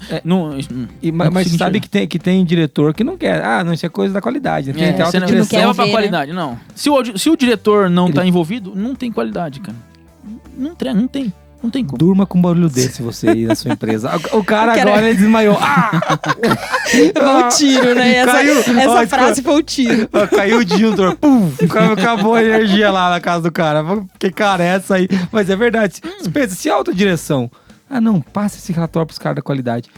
Mas sabe que tem diretor que não quer. Não, isso é coisa da qualidade. Né? Tem você não leva pra qualidade, não. Se o diretor não tá envolvido, não tem qualidade, cara. Não tem. Não tem como. Durma com um barulho desse você aí na sua empresa. O cara agora ele desmaiou. Foi um tiro, né? Essa frase foi um tiro. Caiu o disjuntor. Pum! Acabou a energia lá na casa do cara. Que cara é essa aí? Mas é verdade. Pensa, se a autodireção... não, passa esse relatório pros caras da qualidade.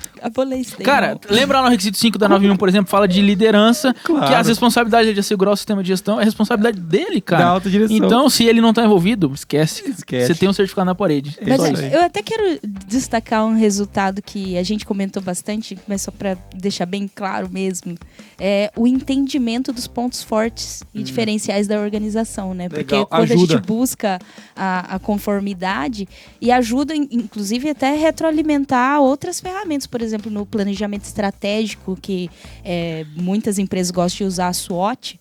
Cara, lembra no requisito 5 da 91, por exemplo, fala de liderança, Claro. que as responsabilidades de assegurar o sistema de gestão é responsabilidade dele, cara. Da autodireção. Então, se ele não tá envolvido, esquece. Você tem um certificado na parede. Mas Isso aí. eu até quero destacar um resultado que a gente comentou bastante, mas só para deixar bem claro mesmo, é o entendimento dos pontos fortes e diferenciais da organização, né? Porque Legal. quando Ajuda. a gente busca a conformidade e ajuda, inclusive, até retroalimentar outras ferramentas, por exemplo, no planejamento estratégico, que muitas empresas gostam de usar a SWOT.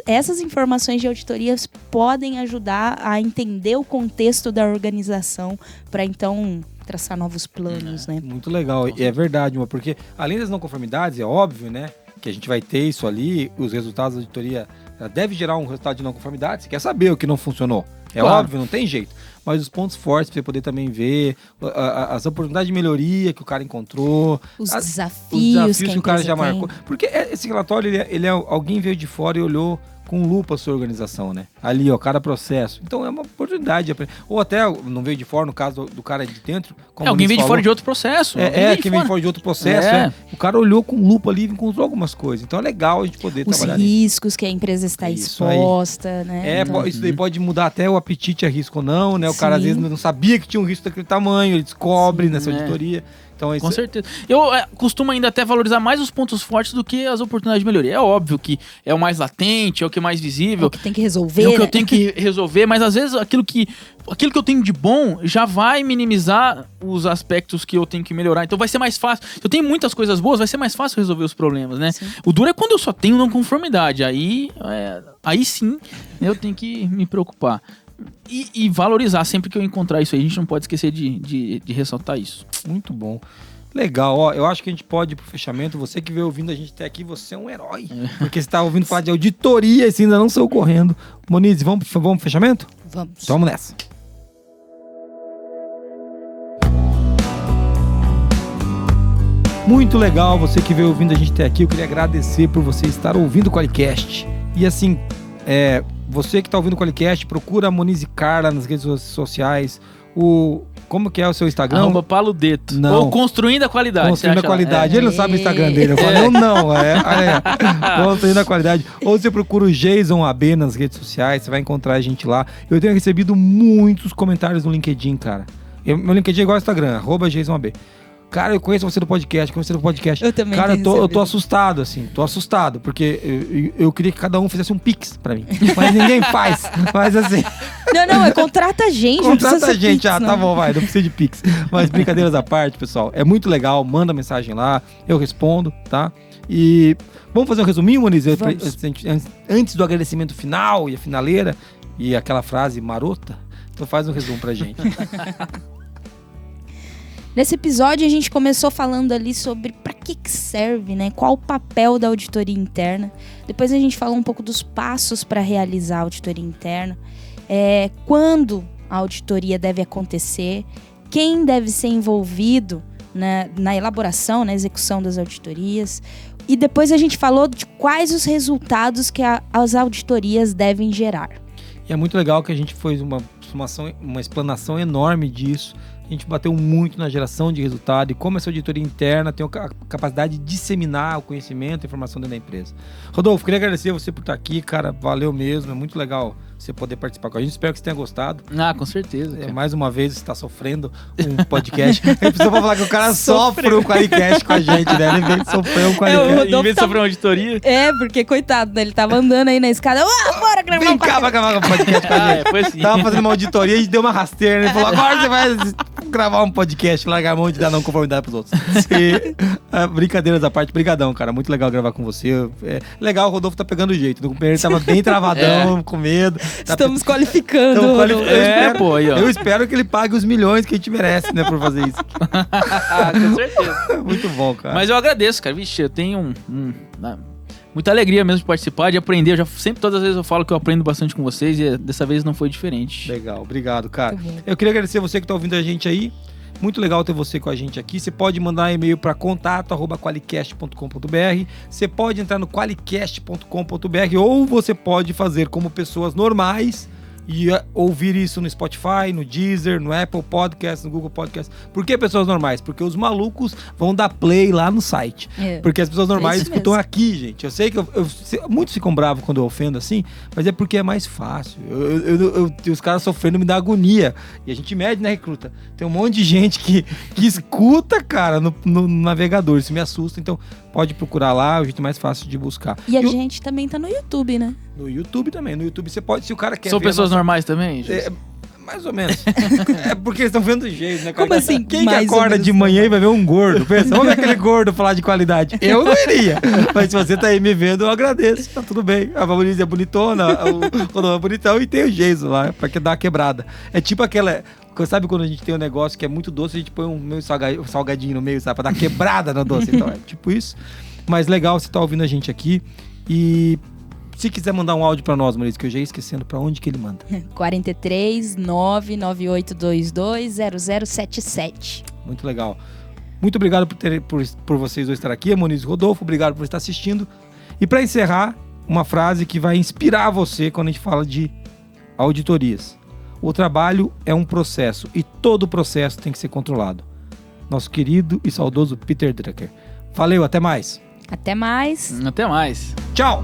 Essas informações de auditorias podem ajudar a entender o contexto da organização para então traçar novos planos, né? Muito legal. E é verdade, porque além das não conformidades, é óbvio, né? Que a gente vai ter isso ali, os resultados da auditoria deve gerar um resultado de não conformidade. Você quer saber o que não funcionou. É Claro. óbvio, não tem jeito. Mas os pontos fortes pra você poder também ver, as oportunidades de melhoria que o cara encontrou. Os os desafios que o cara já empresa marcou. Porque esse relatório, ele é alguém veio de fora e olhou com lupa a sua organização, né? Ali, cada processo. Então é uma oportunidade de aprender. Ou até não veio de fora, no caso do cara de dentro. Como Alguém o veio de Luiz fora falou. de outro processo. Quem veio de fora de outro processo. O cara olhou com lupa ali e encontrou algumas coisas. Então é legal a gente poder Os trabalhar nisso. riscos que a empresa está Isso aí. exposta, né? Então, Isso daí pode mudar até o apetite a risco ou não, né? O cara às Sim. vezes não sabia que tinha um risco daquele tamanho, ele descobre nessa auditoria. Então, Com certeza. Eu costumo ainda até valorizar mais os pontos fortes do que as oportunidades de melhoria. É óbvio que é o mais latente, é o que é mais visível. o que tem que resolver, É o que né? eu tenho que resolver, mas às vezes aquilo que eu tenho de bom já vai minimizar os aspectos que eu tenho que melhorar. Então vai ser mais fácil. Se eu tenho muitas coisas boas, vai ser mais fácil resolver os problemas, né? Sim. O duro é quando eu só tenho não conformidade. Aí sim eu tenho que me preocupar. E valorizar sempre que eu encontrar isso aí. A gente não pode esquecer de ressaltar isso. Muito bom. Legal, ó, eu acho que a gente pode ir pro fechamento. Você que veio ouvindo a gente até aqui, você é um herói. Porque você tá ouvindo falar de auditoria e você ainda não saiu correndo. Moniz, vamos pro fechamento? Vamos. Então vamos nessa. Muito legal você que veio ouvindo a gente até aqui. Eu queria agradecer por você estar ouvindo o Qualicast. E assim, você que está ouvindo o Qualicast, procura a Moniz e Carla nas redes sociais. Como que é o seu Instagram? @paludeto. Não. Ou Construindo a Qualidade. Construindo a você acha? Qualidade. Ele não sabe o Instagram dele. Eu falo, não. Construindo a Qualidade. Ou você procura o Jason AB nas redes sociais, você vai encontrar a gente lá. Eu tenho recebido muitos comentários no LinkedIn, cara. Meu LinkedIn é igual ao Instagram, @JasonAB. Cara, eu conheço você do podcast, Eu também Cara, tenho eu tô assustado, assim. Tô assustado, porque eu queria que cada um fizesse um Pix pra mim. Mas ninguém faz. Mas assim... Não, contrata a gente. Não Contrata precisa a ser gente, Pix, tá bom, vai, não precisa de Pix. Mas brincadeiras à parte, pessoal, é muito legal, manda mensagem lá, eu respondo, tá? E vamos fazer um resuminho, Moniz? Antes do agradecimento final e a finaleira e aquela frase marota, então faz um resumo pra gente. Nesse episódio a gente começou falando ali sobre para que serve, né? Qual o papel da auditoria interna. Depois a gente falou um pouco dos passos para realizar a auditoria interna. Quando a auditoria deve acontecer, quem deve ser envolvido na elaboração, na execução das auditorias. E depois a gente falou de quais os resultados que as auditorias devem gerar. E é muito legal que a gente fez uma explanação enorme disso. A gente bateu muito na geração de resultado e como essa auditoria interna tem a capacidade de disseminar o conhecimento e a informação dentro da empresa. Rodolfo, queria agradecer você por estar aqui, cara, valeu mesmo, é muito legal você poder participar com a gente, espero que você tenha gostado. Com certeza. Mais uma vez você está sofrendo um podcast. A gente precisa falar que o cara sofre um Qualicast com a gente, né? Ele veio sofrer um Qualicast. Em vez de sofrer uma auditoria. Porque, coitado, né? Ele tava andando aí na escada. Bora gravar Vem cá, vai gravar um podcast com a gente. Foi assim. Tava fazendo uma auditoria, a gente deu uma rasteira, né? Ele falou, agora você vai gravar um podcast, largar a mão de dar não conformidade pros outros. Brincadeiras à parte, brigadão, cara. Muito legal gravar com você. Legal, o Rodolfo tá pegando o jeito. No primeiro ele tava bem travadão, com medo. Estamos qualificando. Eu espero que ele pague os milhões que a gente merece, né, por fazer isso. Com certeza. Muito bom, cara. Mas eu agradeço, cara. Vixe, eu tenho muita alegria mesmo de participar, de aprender. Todas as vezes eu falo que eu aprendo bastante com vocês e dessa vez não foi diferente. Legal, obrigado, cara. Eu queria agradecer você que tá ouvindo a gente aí. Muito legal ter você com a gente aqui. Você pode mandar um e-mail para contato@qualicast.com.br. Você pode entrar no qualicast.com.br ou você pode fazer como pessoas normais e ouvir isso no Spotify, no Deezer, no Apple Podcast, no Google Podcast. Por que pessoas normais? Porque os malucos vão dar play lá no site. Porque as pessoas normais escutam aqui, gente. Eu sei que muitos ficam bravos quando eu ofendo assim, mas é porque é mais fácil. Os caras sofrendo me dá agonia. E a gente mede, né, Recruta? Tem um monte de gente que escuta, cara, no navegador. Isso me assusta. Então, pode procurar lá, é o jeito mais fácil de buscar. E a gente também tá no YouTube, né? No YouTube também. No YouTube você pode, se o cara quer São ver pessoas normais também? Mais ou menos. Porque eles estão vendo do jeito, né? Como assim? Quem que acorda de manhã e vai ver um gordo? Pensa, vamos ver aquele gordo falar de qualidade. Eu não iria. Mas se você tá aí me vendo, eu agradeço. Tá tudo bem. A Moniz é bonitona, o Rodolfo é bonitão e tem o Jason lá, pra dar uma quebrada. É tipo aquela... Sabe quando a gente tem um negócio que é muito doce, a gente põe um meio salgadinho no meio, sabe? Pra dar quebrada no doce. Então é tipo isso. Mas legal você tá ouvindo a gente aqui. E se quiser mandar um áudio pra nós, Maurício, que eu já ia esquecendo pra onde que ele manda. 43 99822 0077. Muito legal. Muito obrigado por vocês dois estar aqui, Moniz e Rodolfo. Obrigado por estar assistindo. E pra encerrar, uma frase que vai inspirar você quando a gente fala de auditorias. O trabalho é um processo e todo processo tem que ser controlado. Nosso querido e saudoso Peter Drucker. Valeu, até mais. Até mais. Até mais. Tchau.